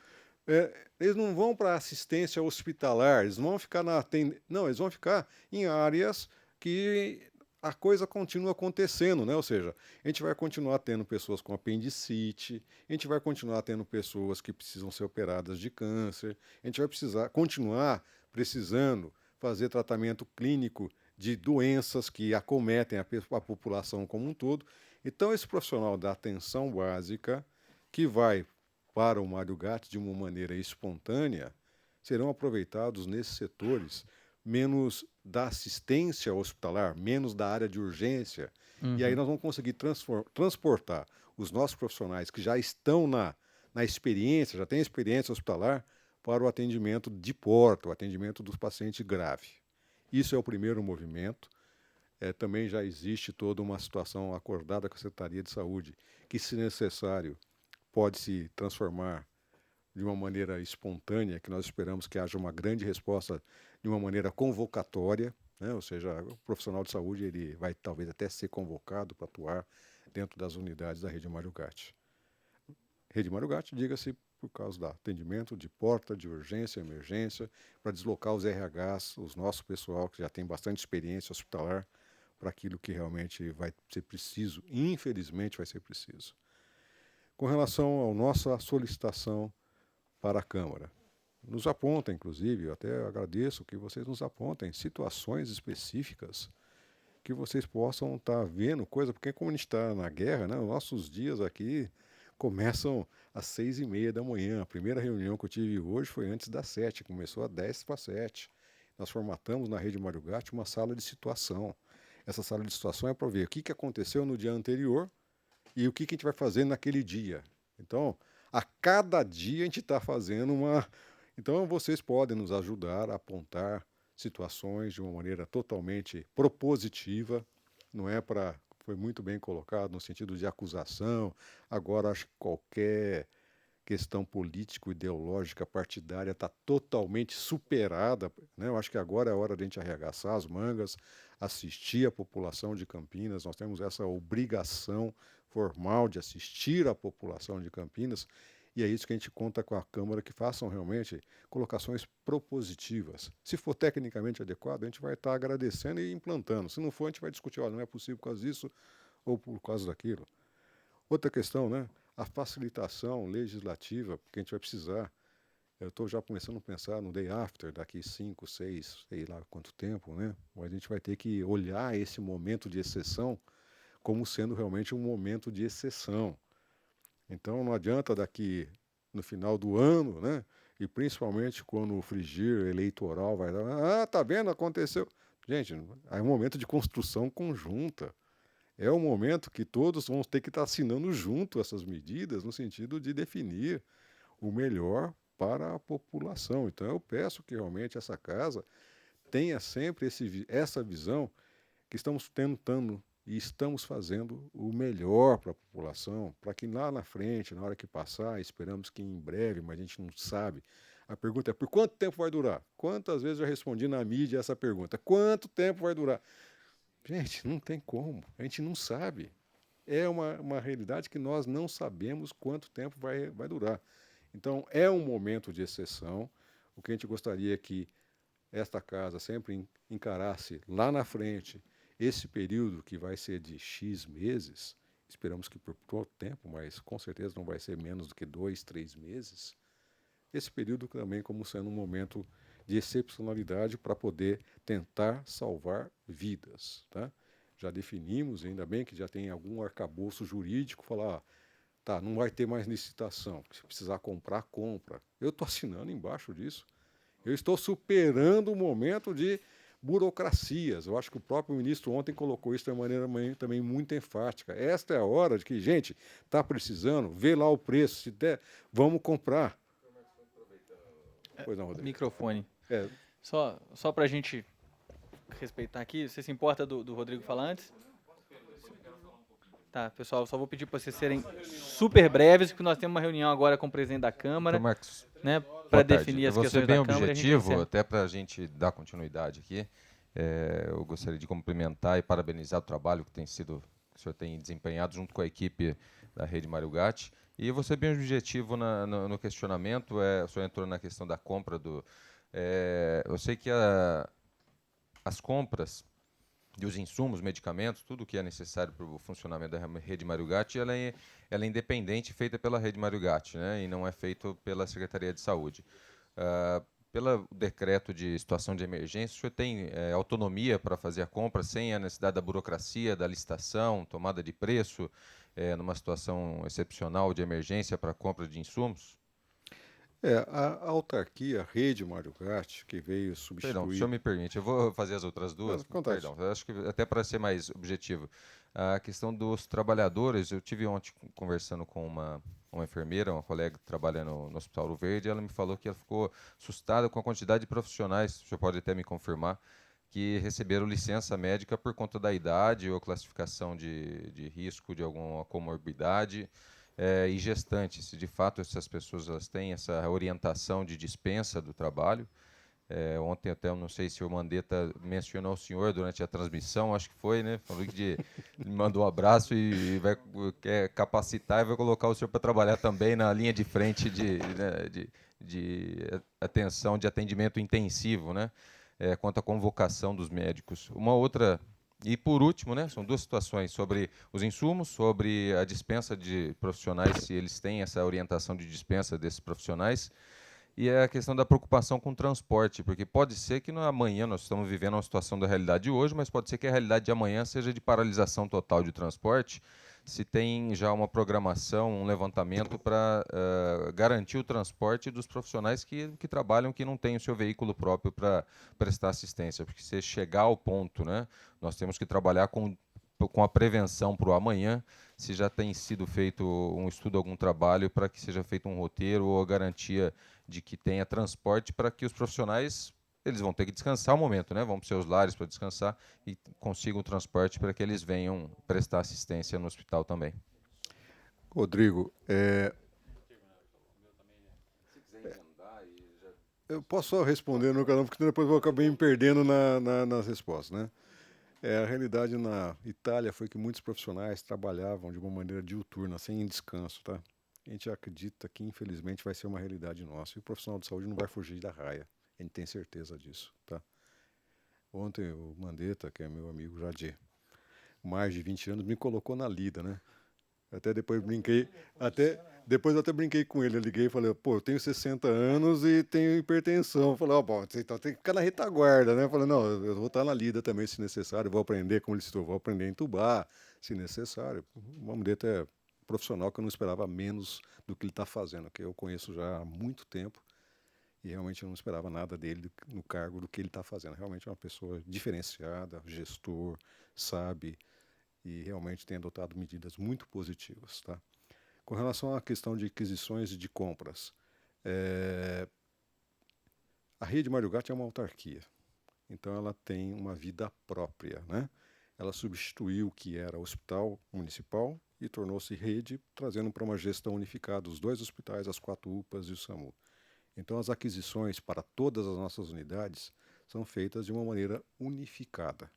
Eles não vão para assistência hospitalar, eles não vão ficar não, eles vão ficar em áreas que a coisa continua acontecendo, né? Ou seja, a gente vai continuar tendo pessoas com apendicite, a gente vai continuar tendo pessoas que precisam ser operadas de câncer, a gente vai continuar precisando fazer tratamento clínico de doenças que acometem a população como um todo. Então, esse profissional da atenção básica, que vai para o Mário Gatti de uma maneira espontânea, serão aproveitados nesses setores menos da assistência hospitalar, menos da área de urgência. E aí nós vamos conseguir transportar os nossos profissionais que já estão na experiência, já têm experiência hospitalar, para o atendimento de porta, o atendimento dos pacientes grave. Isso é o primeiro movimento. Também já existe toda uma situação acordada com a Secretaria de Saúde, que, se necessário, pode se transformar de uma maneira espontânea, que nós esperamos que haja uma grande resposta de uma maneira convocatória, né? Ou seja, o profissional de saúde ele vai talvez até ser convocado para atuar dentro das unidades da Rede Mário Gatti. Rede Mário Gatti, diga-se, por causa do atendimento de porta, de urgência, emergência, para deslocar os RHs, os nosso pessoal que já tem bastante experiência hospitalar, para aquilo que realmente vai ser preciso, infelizmente vai ser preciso. Com relação à nossa solicitação para a Câmara, nos aponta, inclusive, eu até agradeço que vocês nos apontem situações específicas que vocês possam estar vendo coisa, porque como a gente está na guerra, né, os nossos dias aqui começam às 6h30 da manhã. A primeira reunião que eu tive hoje foi antes das 7, começou às 10:50. Nós formatamos na Rede Mário Gatti uma sala de situação. Essa sala de situação é para ver o que aconteceu no dia anterior e o que a gente vai fazer naquele dia. Então, a cada dia a gente está fazendo uma... Então, vocês podem nos ajudar a apontar situações de uma maneira totalmente propositiva, não é para... Foi muito bem colocado no sentido de acusação. Agora, acho que qualquer questão político-ideológica partidária está totalmente superada, né? Eu acho que agora é a hora de a gente arregaçar as mangas, assistir a população de Campinas. Nós temos essa obrigação formal de assistir a população de Campinas, e é isso que a gente conta com a Câmara, que façam realmente colocações propositivas. Se for tecnicamente adequado, a gente vai estar agradecendo e implantando. Se não for, a gente vai discutir, olha, não é possível por causa disso ou por causa daquilo. Outra questão, né? A facilitação legislativa, porque a gente vai precisar. Eu estou já começando a pensar no day after, daqui 5, 6, sei lá quanto tempo, né? Mas a gente vai ter que olhar esse momento de exceção como sendo realmente um momento de exceção. Então não adianta daqui no final do ano, né? E principalmente quando o frigir eleitoral vai dar, tá vendo, aconteceu. Gente, é um momento de construção conjunta. É um momento que todos vão ter que estar assinando junto essas medidas, no sentido de definir o melhor para a população. Então, eu peço que realmente essa casa tenha sempre essa visão que estamos tentando e estamos fazendo o melhor para a população, para que lá na frente, na hora que passar, esperamos que em breve, mas a gente não sabe. A pergunta é: por quanto tempo vai durar? Quantas vezes eu já respondi na mídia essa pergunta? Quanto tempo vai durar? Gente, não tem como, a gente não sabe. É uma realidade que nós não sabemos quanto tempo vai durar. Então, é um momento de exceção. O que a gente gostaria é que esta casa sempre encarasse lá na frente esse período que vai ser de X meses. Esperamos que por todo tempo, mas com certeza não vai ser menos do que 2, 3 meses. Esse período também como sendo um momento de excepcionalidade para poder tentar salvar vidas. Tá? Já definimos, ainda bem que já tem algum arcabouço jurídico, falar, tá, não vai ter mais licitação, se precisar comprar, compra. Eu estou assinando embaixo disso. Eu estou superando o momento de burocracias. Eu acho que o próprio ministro ontem colocou isso de uma maneira também muito enfática. Esta é a hora de que, gente, está precisando, vê lá o preço, se der, vamos comprar. Pois não, Rodrigo. Microfone. É, Só para a gente respeitar aqui, você se importa do Rodrigo falar antes? Tá, pessoal, só vou pedir para vocês serem super breves, porque nós temos uma reunião agora com o presidente da Câmara, Então, Marcos, né, boa para tarde. definir Eu as vou questões ser bem da Câmara. objetivo, até para a gente dar continuidade aqui. Eu gostaria de cumprimentar e parabenizar o trabalho que o senhor tem desempenhado junto com a equipe da Rede Mário Gatti. E eu vou ser bem objetivo no questionamento. O senhor entrou na questão da compra do... eu sei que as compras e os insumos, medicamentos, tudo que é necessário para o funcionamento da Rede Mário Gatti, ela é independente, feita pela Rede Mário Gatti, né, e não é feito pela Secretaria de Saúde. Pelo decreto de situação de emergência, o senhor tem autonomia para fazer a compra sem a necessidade da burocracia, da licitação, tomada de preço, numa situação excepcional de emergência para a compra de insumos? a autarquia, a Rede Mário Gatti, que veio substituir... Perdão, se o senhor me permite, eu vou fazer as outras duas. Acontece. Perdão, eu acho que até para ser mais objetivo. A questão dos trabalhadores, eu tive ontem conversando com uma enfermeira, uma colega que trabalha no Hospital Ouro Verde, ela me falou que ela ficou assustada com a quantidade de profissionais, o senhor pode até me confirmar, que receberam licença médica por conta da idade ou classificação de risco de alguma comorbidade. E gestantes, se de fato essas pessoas elas têm essa orientação de dispensa do trabalho. Ontem até, eu não sei se o Mandetta mencionou o senhor durante a transmissão, acho que foi, né? Falou que me mandou um abraço e quer capacitar e vai colocar o senhor para trabalhar também na linha de frente de atenção, de atendimento intensivo, né? Quanto à convocação dos médicos. Uma outra... E, por último, né, são duas situações sobre os insumos, sobre a dispensa de profissionais, se eles têm essa orientação de dispensa desses profissionais, e a questão da preocupação com o transporte, porque pode ser que amanhã nós estamos vivendo uma situação da realidade de hoje, mas pode ser que a realidade de amanhã seja de paralisação total de transporte, se tem já uma programação, um levantamento para garantir o transporte dos profissionais que trabalham, que não têm o seu veículo próprio para prestar assistência. Porque se chegar ao ponto, né, nós temos que trabalhar com a prevenção para o amanhã, se já tem sido feito um estudo, algum trabalho para que seja feito um roteiro ou a garantia de que tenha transporte para que os profissionais... Eles vão ter que descansar um momento, né? Vão para os seus lares para descansar e consigam o transporte para que eles venham prestar assistência no hospital também. Rodrigo, eu posso só responder no canal, porque depois eu acabei me perdendo nas respostas, né? A realidade na Itália foi que muitos profissionais trabalhavam de uma maneira diuturna, sem descanso, tá? A gente acredita que, infelizmente, vai ser uma realidade nossa. E o profissional de saúde não vai fugir da raia. A gente tem certeza disso, tá? Ontem o Mandetta, que é meu amigo já de mais de 20 anos, me colocou na lida, né? Até depois brinquei, depois eu até brinquei com ele, eu liguei e falei, pô, eu tenho 60 anos e tenho hipertensão. Eu falei, bom, então tem que ficar na retaguarda, né? Eu falei, não, eu vou estar na lida também, se necessário, vou aprender, como ele citou, vou aprender a entubar, se necessário. O Mandetta é profissional que eu não esperava menos do que ele está fazendo, que eu conheço já há muito tempo. E realmente eu não esperava nada dele no cargo do que ele está fazendo. Realmente é uma pessoa diferenciada, gestor, sabe. e realmente tem adotado medidas muito positivas, tá? Com relação à questão de aquisições e de compras, a rede Mário Gatti é uma autarquia, então ela tem uma vida própria, né? Ela substituiu o que era hospital municipal e tornou-se rede, trazendo para uma gestão unificada os 2 hospitais, as 4 UPAs e o SAMU. Então as aquisições para todas as nossas unidades são feitas de uma maneira unificada.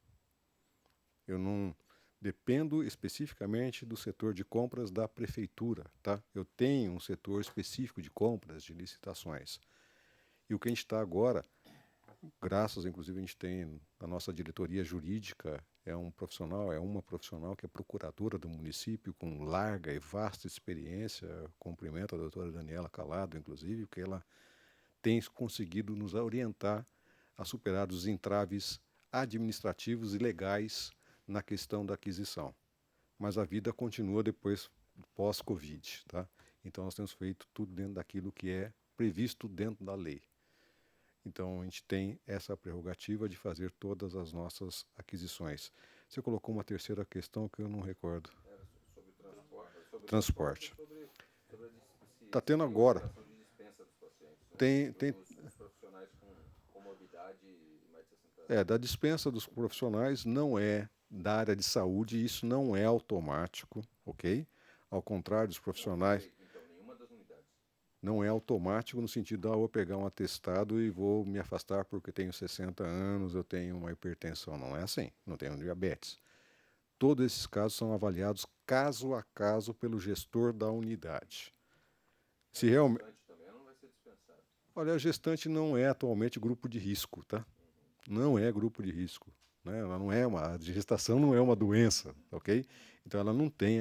Eu não dependo especificamente do setor de compras da prefeitura, tá? Eu tenho um setor específico de compras, de licitações. E o que a gente está agora, graças, inclusive, a gente tem a nossa diretoria jurídica, é uma profissional que é procuradora do município, com larga e vasta experiência, cumprimento a doutora Daniela Calado, inclusive, porque ela tem conseguido nos orientar a superar os entraves administrativos e legais na questão da aquisição. Mas a vida continua depois, pós-Covid, tá? Então nós temos feito tudo dentro daquilo que é previsto dentro da lei. Então a gente tem essa prerrogativa de fazer todas as nossas aquisições. Você colocou uma terceira questão que eu não recordo. Sobre transporte. Transporte. Está tendo agora. Tem Os profissionais com morbidade e mais de 60 anos. da dispensa dos profissionais não é da área de saúde, isso não é automático, ok? Ao contrário dos profissionais, Então, nenhuma das unidades. não é automático no sentido de eu vou pegar um atestado e vou me afastar porque tenho 60 anos, eu tenho uma hipertensão. Não é assim, não tenho diabetes. Todos esses casos são avaliados caso a caso pelo gestor da unidade. Se realmente... Também não vai ser dispensado. Olha, a gestante não é atualmente grupo de risco, tá? Não é grupo de risco, né? Ela não é a gestação não é uma doença, ok? Então ela não tem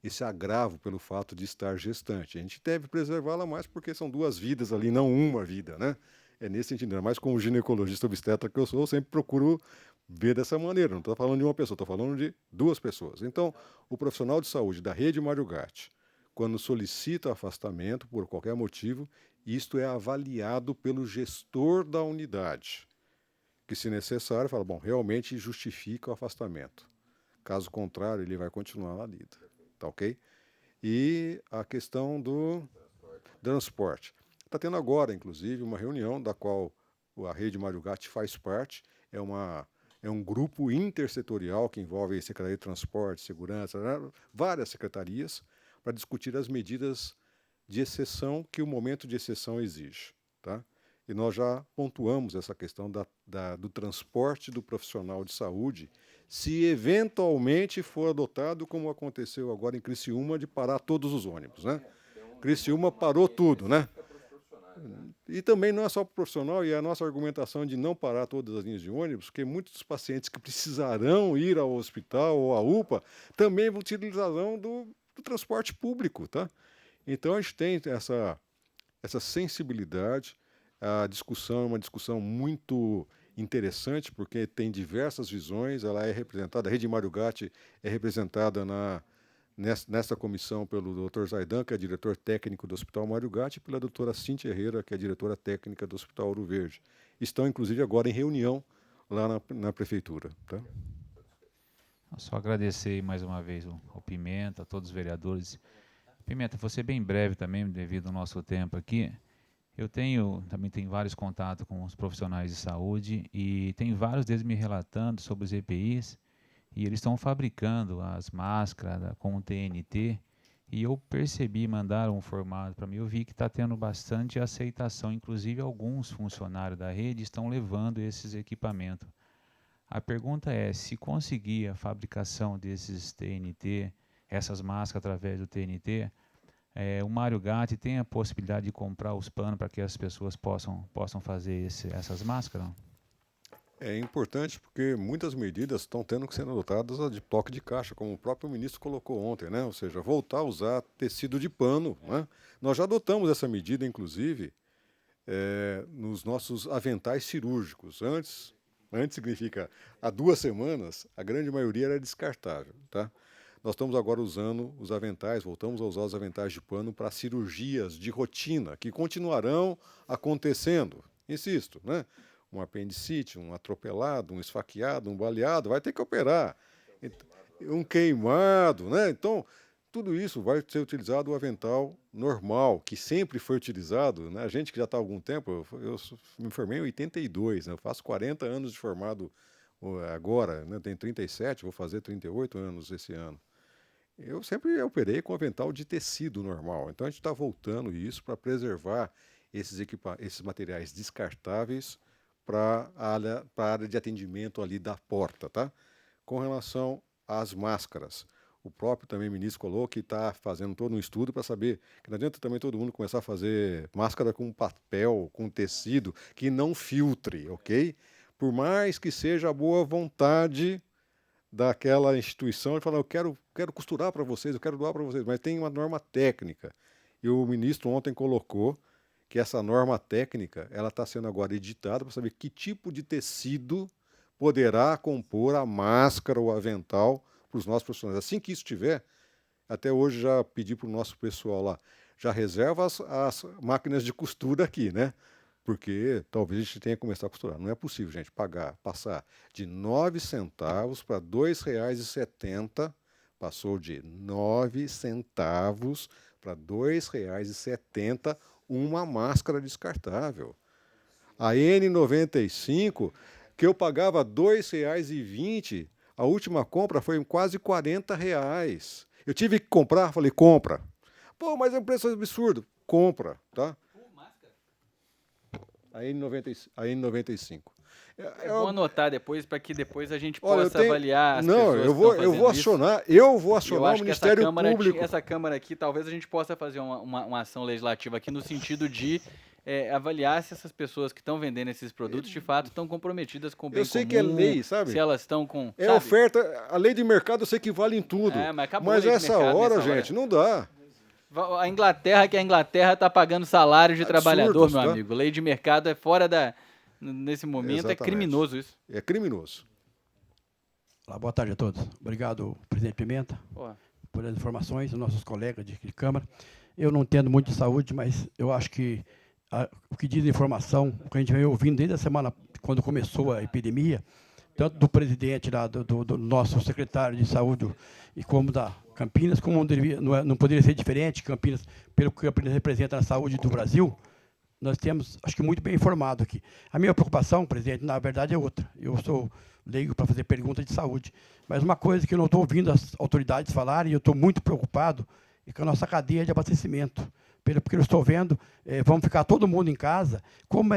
esse agravo pelo fato de estar gestante. A gente deve preservá-la mais porque são 2 vidas ali, não uma vida, né? É nesse sentido, mas como ginecologista obstetra que eu sou, eu sempre procuro ver dessa maneira. Não estou falando de uma pessoa, estou falando de 2 pessoas. Então, o profissional de saúde da rede Mário Gatti, quando solicita afastamento por qualquer motivo, isto é avaliado pelo gestor da unidade, que, se necessário, fala, bom, realmente justifica o afastamento. Caso contrário, ele vai continuar na lida. Tá ok? E a questão do transporte. Está tendo agora, inclusive, uma reunião da qual a rede Mário Gatti faz parte. É um grupo intersetorial que envolve a Secretaria de Transporte, Segurança, várias secretarias, para discutir as medidas de exceção que o momento de exceção exige. Tá? E nós já pontuamos essa questão do transporte do profissional de saúde, se eventualmente for adotado, como aconteceu agora em Criciúma, de parar todos os ônibus, né? Criciúma parou tudo, né? E também não é só para o profissional, e a nossa argumentação de não parar todas as linhas de ônibus, porque muitos dos pacientes que precisarão ir ao hospital ou à UPA também utilizarão do transporte público, tá? Então a gente tem essa sensibilidade. A discussão é uma discussão muito interessante, porque tem diversas visões, ela é representada, a rede Mário Gatti é representada nessa comissão pelo Dr. Zaidan, que é diretor técnico do Hospital Mário Gatti, e pela doutora Cíntia Herrera, que é diretora técnica do Hospital Ouro Verde. Estão, inclusive, agora em reunião lá na prefeitura. Tá? Só agradecer mais uma vez ao Pimenta, a todos os vereadores. Pimenta, vou ser bem breve também, devido ao nosso tempo aqui. Eu também tenho vários contatos com os profissionais de saúde e tem vários deles me relatando sobre os EPIs e eles estão fabricando as máscaras com o TNT e eu percebi, mandaram um formato para mim, eu vi que está tendo bastante aceitação, inclusive alguns funcionários da rede estão levando esses equipamentos. A pergunta é, se conseguir a fabricação desses TNT, essas máscaras através do TNT, o Mário Gatti tem a possibilidade de comprar os panos para que as pessoas possam fazer essas máscaras? É importante porque muitas medidas estão tendo que ser adotadas de toque de caixa, como o próprio ministro colocou ontem, né? Ou seja, voltar a usar tecido de pano. Né? Nós já adotamos essa medida, inclusive, nos nossos aventais cirúrgicos. Antes significa, há 2 semanas, a grande maioria era descartável, tá? Nós estamos agora usando os aventais, voltamos a usar os aventais de pano para cirurgias de rotina, que continuarão acontecendo. Insisto, né? Um apendicite, um atropelado, um esfaqueado, um baleado, vai ter que operar. um queimado, né? Então, tudo isso vai ser utilizado o avental normal, que sempre foi utilizado, né? A gente que já está há algum tempo, eu me formei em 82, né? Eu faço 40 anos de formado agora, né? Tenho 37, vou fazer 38 anos esse ano. Eu sempre operei com avental de tecido normal, então a gente está voltando isso para preservar esses materiais descartáveis para a área de atendimento ali da porta, tá? Com relação às máscaras, o próprio também ministro falou que está fazendo todo um estudo para saber que não adianta também todo mundo começar a fazer máscara com papel, com tecido, que não filtre, ok? Por mais que seja a boa vontade daquela instituição, e falar, eu quero costurar para vocês, eu quero doar para vocês, mas tem uma norma técnica. E o ministro ontem colocou que essa norma técnica ela está sendo agora editada para saber que tipo de tecido poderá compor a máscara ou avental para os nossos profissionais. Assim que isso tiver, até hoje já pedi para o nosso pessoal lá, já reserva as máquinas de costura aqui, né? Porque talvez a gente tenha que começar a costurar. Não é possível, gente, passar de 9 centavos para R$ 2,70, passou de 9 centavos para R$ 2,70 uma máscara descartável. A N95, que eu pagava R$ 2,20, a última compra foi quase R$ 40. Eu tive que comprar, falei, compra. Pô, mas é um preço absurdo. Compra, tá? A N95. É bom anotar depois, para que depois a gente Olha, possa avaliar as não, pessoas que estão eu vou fazendo acionar, isso. eu vou Eu acionar o acho que Ministério Público. essa Câmara aqui, talvez a gente possa fazer uma ação legislativa aqui no sentido de avaliar se essas pessoas que estão vendendo esses produtos de fato estão comprometidas com o bem Eu sei comum, que é lei, sabe? se elas estão com... É sabe? oferta, a lei de mercado eu sei que vale em tudo. É, mas acabou a mas lei de essa mercado hora, nessa hora. gente, não dá. A Inglaterra está pagando salário de Absurdos, trabalhador, meu tá? amigo. Lei de mercado é fora da... Nesse momento Exatamente. é criminoso isso. É criminoso. Olá, boa tarde a todos. Obrigado, presidente Pimenta, Porra. por as informações, os nossos colegas de Câmara. Eu não entendo muito de saúde, mas eu acho que o que diz a informação, o que a gente vem ouvindo desde a semana, quando começou a epidemia, tanto do presidente lá, do nosso secretário de saúde, e como da Campinas, como não poderia ser diferente, Campinas, pelo que Campinas representa na saúde do Brasil, nós temos, acho que muito bem informado aqui. A minha preocupação, presidente, na verdade é outra. Eu sou leigo para fazer pergunta de saúde. Mas uma coisa que eu não estou ouvindo as autoridades falarem, e eu estou muito preocupado, é com a nossa cadeia de abastecimento. Porque eu estou vendo, vamos ficar todo mundo em casa, como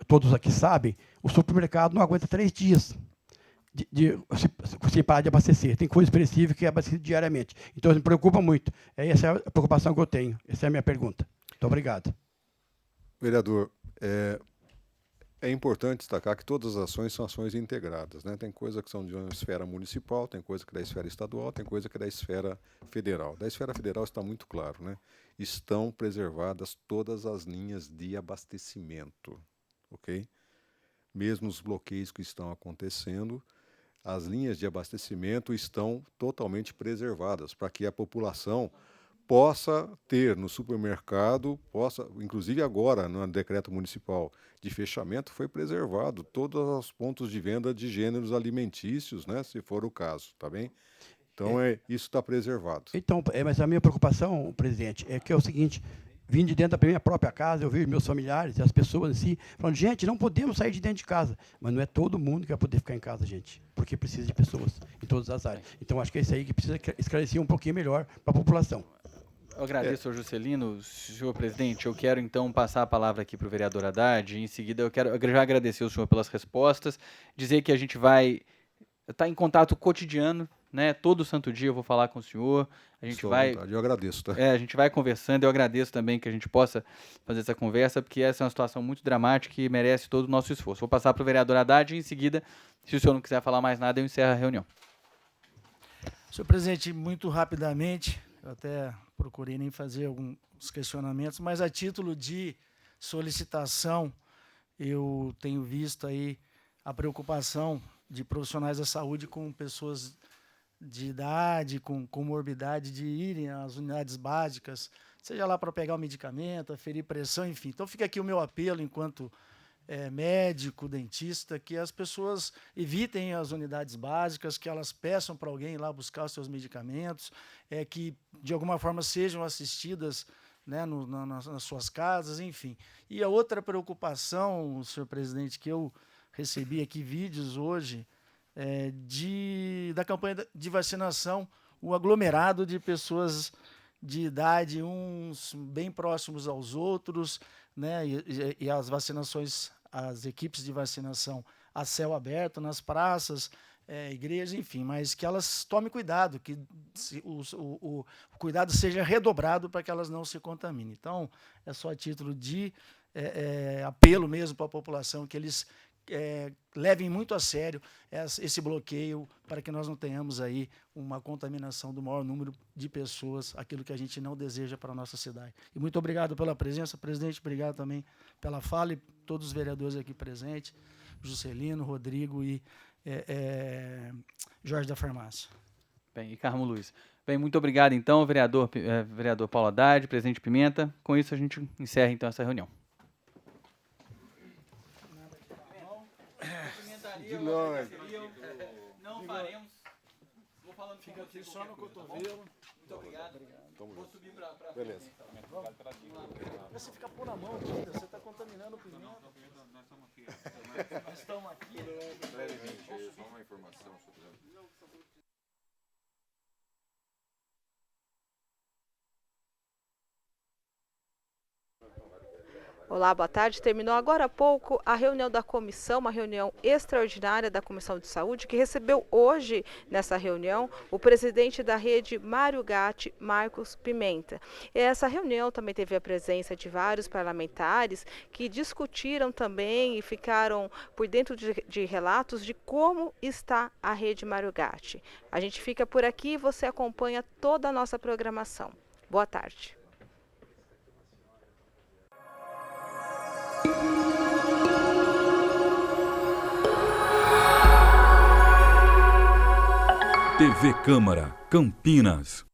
todos aqui sabem, o supermercado não aguenta 3 dias sem parar de abastecer. Tem coisa perecível que é abastecida diariamente. Então, isso me preocupa muito. Essa é a preocupação que eu tenho. Essa é a minha pergunta. Muito obrigado. Vereador, é importante destacar que todas as ações são ações integradas, né? Tem coisa que são de uma esfera municipal, tem coisa que é da esfera estadual, tem coisa que é da esfera federal. Da esfera federal está muito claro, né? Estão preservadas todas as linhas de abastecimento, ok? Mesmo os bloqueios que estão acontecendo, as linhas de abastecimento estão totalmente preservadas para que a população possa ter no supermercado, inclusive agora, no decreto municipal de fechamento, foi preservado todos os pontos de venda de gêneros alimentícios, né, se for o caso, tá bem? Então, isso está preservado. Então, mas a minha preocupação, presidente, é que é o seguinte, vim de dentro da minha própria casa, eu vejo meus familiares, as pessoas em si, falando, gente, não podemos sair de dentro de casa. Mas não é todo mundo que vai poder ficar em casa, gente, porque precisa de pessoas em todas as áreas. Então, acho que é isso aí que precisa esclarecer um pouquinho melhor para a população. Eu agradeço ao Juscelino. Senhor presidente, eu quero então passar a palavra aqui para o vereador Haddad. Em seguida, eu quero já agradecer ao senhor pelas respostas, dizer que a gente vai estar em contato cotidiano, né? Todo santo dia eu vou falar com o senhor. A gente vai. Eu agradeço, tá? A gente vai conversando. Eu agradeço também que a gente possa fazer essa conversa, porque essa é uma situação muito dramática e merece todo o nosso esforço. Vou passar para o vereador Haddad e em seguida, se o senhor não quiser falar mais nada, eu encerro a reunião. Senhor presidente, muito rapidamente, eu até procurei nem fazer alguns questionamentos, mas a título de solicitação, eu tenho visto aí a preocupação de profissionais da saúde com pessoas de idade, com comorbidade, de irem às unidades básicas, seja lá para pegar o medicamento, aferir pressão, enfim. Então fica aqui o meu apelo enquanto médico, dentista, que as pessoas evitem as unidades básicas, que elas peçam para alguém ir lá buscar os seus medicamentos, que de alguma forma sejam assistidas, né, nas suas casas, enfim. E a outra preocupação, senhor presidente, que eu recebi aqui vídeos hoje da campanha de vacinação, o aglomerado de pessoas de idade, uns bem próximos aos outros, né, e as vacinações, as equipes de vacinação a céu aberto, nas praças, igrejas, enfim, mas que elas tomem cuidado, que o cuidado seja redobrado para que elas não se contaminem. Então, é só a título de apelo mesmo para a população, que eles levem muito a sério esse bloqueio, para que nós não tenhamos aí uma contaminação do maior número de pessoas, aquilo que a gente não deseja para a nossa cidade. E muito obrigado pela presença, presidente, obrigado também pela fala, e todos os vereadores aqui presentes, Juscelino, Rodrigo e Jorge da Farmácia. Bem, e Carmo Luiz. Bem, muito obrigado então, vereador Paulo Haddad, presidente Pimenta. Com isso a gente encerra então essa reunião. Não faremos. Vou falando. Fica aqui só no cotovelo. Muito obrigado. Vou subir para. Beleza. Você fica por na mão, ainda, você está contaminando o pimenta. Nós estamos aqui. Nós estamos aqui. Brevemente, só uma informação sobre Olá, boa tarde. Terminou agora há pouco a reunião da comissão, uma reunião extraordinária da Comissão de Saúde, que recebeu hoje, nessa reunião, o presidente da rede Mário Gatti, Marcos Pimenta. E essa reunião também teve a presença de vários parlamentares que discutiram também e ficaram por dentro de relatos de como está a rede Mário Gatti. A gente fica por aqui e você acompanha toda a nossa programação. Boa tarde. TV Câmara, Campinas.